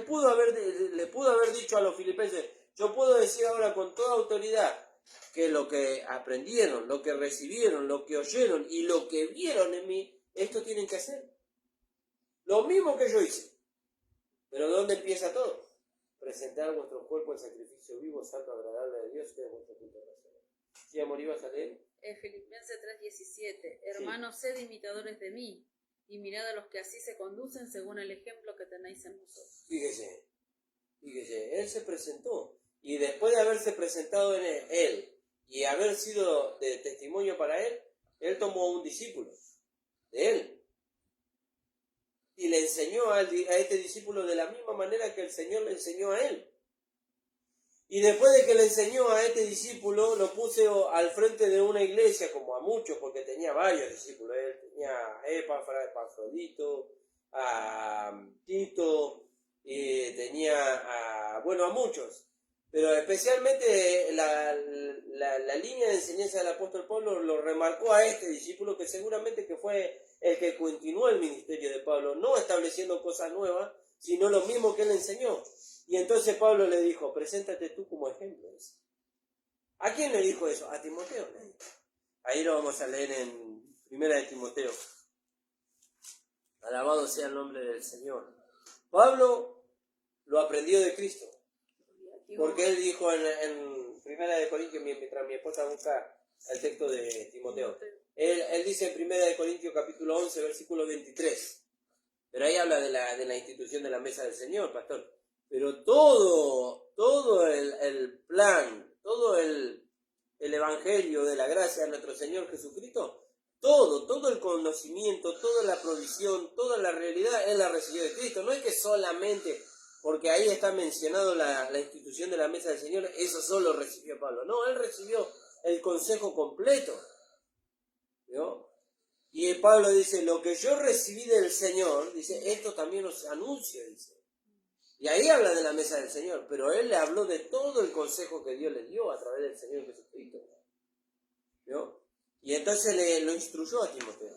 pudo haber dicho a los filipenses, yo puedo decir ahora con toda autoridad que lo que aprendieron, lo que recibieron, lo que oyeron y lo que vieron en mí, esto tienen que hacer. Lo mismo que yo hice. Pero ¿dónde empieza todo? Presentar vuestro cuerpo en sacrificio vivo, santo, agradable a Dios, que es vuestro culto de oración. ¿Sí, amor, ibas a leer? Filipenses 3:17. Hermanos, sed imitadores de mí, y mirad a los que así se conducen según el ejemplo que tenéis en vosotros. Fíjese, él se presentó. Y después de haberse presentado en él y haber sido de testimonio para él tomó un discípulo de él. Y le enseñó a este discípulo de la misma manera que el Señor le enseñó a él. Y después de que le enseñó a este discípulo, lo puso al frente de una iglesia, como a muchos, porque tenía varios discípulos. Él tenía a Epafrodito, a Tito, y tenía a muchos. Pero especialmente la línea de enseñanza del apóstol Pablo lo remarcó a este discípulo, que seguramente que fue el que continuó el ministerio de Pablo, no estableciendo cosas nuevas, sino lo mismo que él enseñó. Y entonces Pablo le dijo, preséntate tú como ejemplo. ¿A quién le dijo eso? A Timoteo. Ahí lo vamos a leer en 1 de Timoteo. Alabado sea el nombre del Señor. Pablo lo aprendió de Cristo. Porque él dijo en 1 de Corintios, mientras mi esposa busca el texto de Timoteo, él dice en 1 de Corintios capítulo 11, versículo 23. Pero ahí habla de la institución de la mesa del Señor, pastor. Pero todo el plan, todo el evangelio de la gracia de nuestro Señor Jesucristo, todo el conocimiento, toda la provisión, toda la realidad, él la recibió de Cristo. No es que solamente, porque ahí está mencionado la institución de la mesa del Señor, eso solo recibió Pablo. No, él recibió el consejo completo. ¿No? Y Pablo dice, lo que yo recibí del Señor, dice, esto también os anuncio, dice. Y ahí habla de la mesa del Señor, pero él le habló de todo el consejo que Dios le dio a través del Señor Jesucristo. ¿No? Y entonces lo instruyó a Timoteo.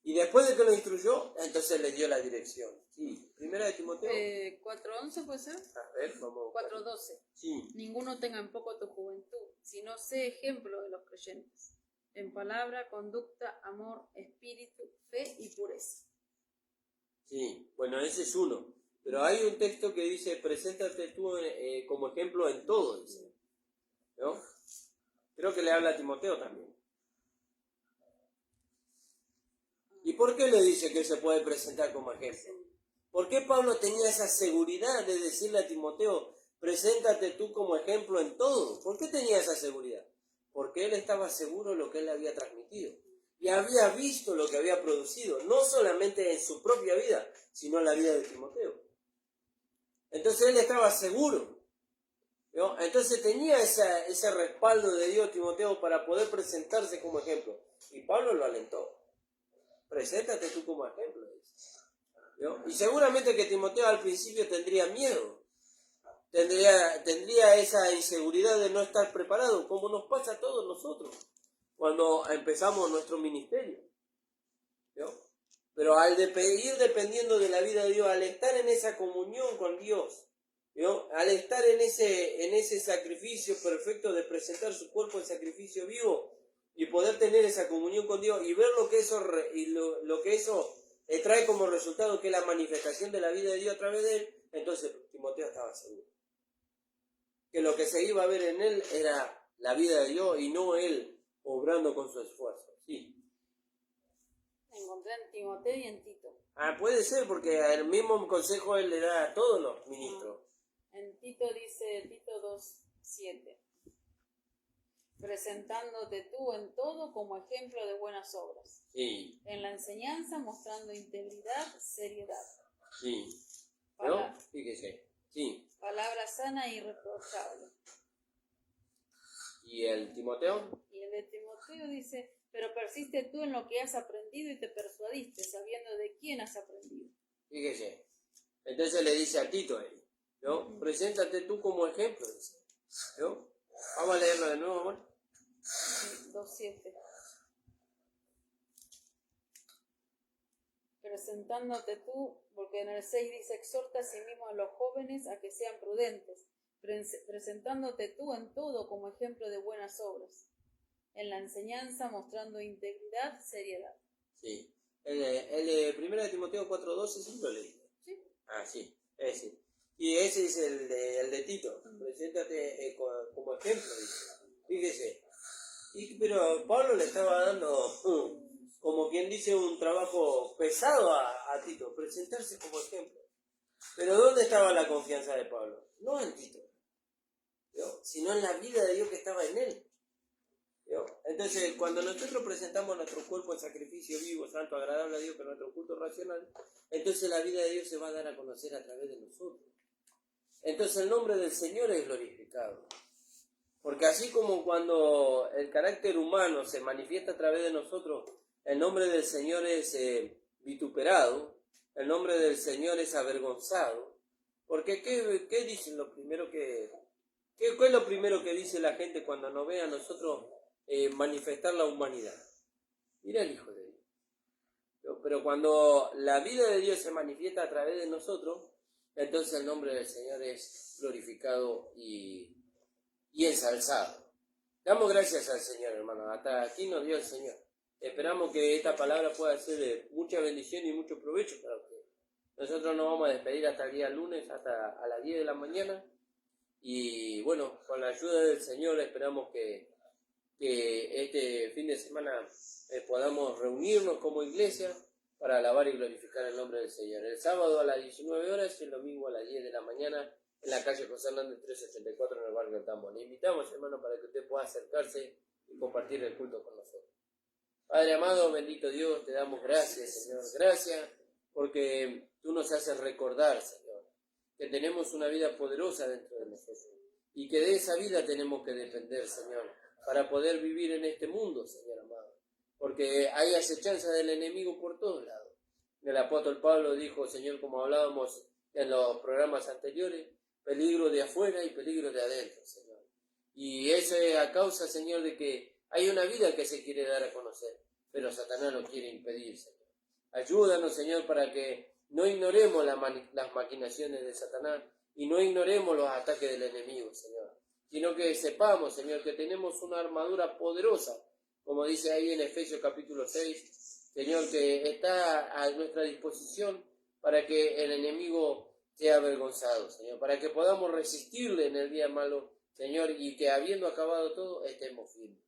Y después de que lo instruyó, entonces le dio la dirección. Sí, 1 de Timoteo. 4:11 puede ser. A ver, vamos. 4:12. Sí. Ninguno tenga en poco tu juventud, sino sé ejemplo de los creyentes. En palabra, conducta, amor, espíritu, fe y pureza. Sí, bueno, ese es uno. Pero hay un texto que dice, preséntate tú como ejemplo en todo, dice. ¿No? Creo que le habla a Timoteo también. ¿Y por qué le dice que se puede presentar como ejemplo? ¿Por qué Pablo tenía esa seguridad de decirle a Timoteo, Preséntate tú como ejemplo en todo. ¿Por qué tenía esa seguridad? Porque él estaba seguro de lo que él había transmitido. Y había visto lo que había producido, no solamente en su propia vida, sino en la vida de Timoteo. Entonces él estaba seguro, ¿no? Entonces tenía ese respaldo de Dios, Timoteo, para poder presentarse como ejemplo. Y Pablo lo alentó. Preséntate tú como ejemplo, ¿no? Y seguramente que Timoteo al principio tendría miedo. Tendría esa inseguridad de no estar preparado, como nos pasa a todos nosotros cuando empezamos nuestro ministerio, ¿no? Pero al ir dependiendo de la vida de Dios, al estar en esa comunión con Dios, ¿no? Al estar en ese sacrificio perfecto de presentar su cuerpo en sacrificio vivo y poder tener esa comunión con Dios y ver lo que eso trae como resultado, que es la manifestación de la vida de Dios a través de él, entonces Timoteo estaba seguro que lo que se iba a ver en él era la vida de Dios y no él obrando con su esfuerzo. Sí. Encontré en Timoteo y en Tito. Puede ser, porque el mismo consejo él le da a todos los ministros. En Tito dice, Tito 2:7, presentándote tú en todo como ejemplo de buenas obras. Sí. En la enseñanza mostrando integridad, seriedad. Sí. ¿No? Fíjese. Sí. Palabra sana e irreprochable. ¿Y el Timoteo? Y el de Timoteo dice, pero persiste tú en lo que has aprendido y te persuadiste, sabiendo de quién has aprendido. Fíjese. Entonces le dice a Tito, ¿no? Preséntate tú como ejemplo, dice, ¿no? Vamos a leerlo de nuevo, amor. 2:7. Presentándote tú, porque en el 6 dice, exhorta a sí mismo a los jóvenes a que sean prudentes, presentándote tú en todo como ejemplo de buenas obras, en la enseñanza mostrando integridad, seriedad. Sí. El de 1 Timoteo 4:12 sí lo leí. ¿Sí? Sí, ese. Y ese es el de Tito. Preséntate como ejemplo, dice. Fíjese. Pero Pablo le estaba dando, como quien dice, un trabajo pesado a Tito, presentarse como ejemplo. Pero ¿dónde estaba la confianza de Pablo? No en Tito, ¿no? Sino en la vida de Dios que estaba en él, ¿no? Entonces, cuando nosotros presentamos nuestro cuerpo en sacrificio vivo, santo, agradable a Dios, con nuestro culto racional, entonces la vida de Dios se va a dar a conocer a través de nosotros. Entonces el nombre del Señor es glorificado. Porque así como cuando el carácter humano se manifiesta a través de nosotros, el nombre del Señor es vituperado, el nombre del Señor es avergonzado. Porque ¿qué dicen lo primero ¿qué es lo primero que dice la gente cuando nos ve a nosotros manifestar la humanidad? Mira el Hijo de Dios. Pero cuando la vida de Dios se manifiesta a través de nosotros, entonces el nombre del Señor es glorificado y ensalzado. Damos gracias al Señor, hermano. Hasta aquí nos dio el Señor. Esperamos que esta palabra pueda ser de mucha bendición y mucho provecho para ustedes. Nosotros nos vamos a despedir hasta el día lunes, hasta a las 10 de la mañana. Y bueno, con la ayuda del Señor esperamos que este fin de semana podamos reunirnos como iglesia para alabar y glorificar el nombre del Señor. El sábado a las 19 horas y el domingo a las 10 de la mañana en la calle José Hernández 384 en el barrio del Tambo. Le invitamos, hermano, para que usted pueda acercarse y compartir el culto con nosotros. Padre amado, bendito Dios, te damos gracias, Señor. Gracias porque tú nos haces recordar, Señor, que tenemos una vida poderosa dentro de nosotros y que de esa vida tenemos que depender, Señor, para poder vivir en este mundo, Señor amado. Porque hay acechanza del enemigo por todos lados. El apóstol Pablo dijo, Señor, como hablábamos en los programas anteriores, peligro de afuera y peligro de adentro, Señor. Y eso es a causa, Señor, de que hay una vida que se quiere dar a conocer, pero Satanás lo quiere impedir, Señor. Ayúdanos, Señor, para que no ignoremos las maquinaciones de Satanás y no ignoremos los ataques del enemigo, Señor, sino que sepamos, Señor, que tenemos una armadura poderosa, como dice ahí en Efesios capítulo 6, Señor, que está a nuestra disposición para que el enemigo sea avergonzado, Señor, para que podamos resistirle en el día malo, Señor, y que habiendo acabado todo, estemos firmes.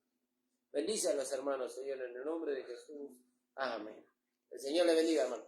Bendice a los hermanos, Señor, en el nombre de Jesús. Amén. El Señor le bendiga, hermano.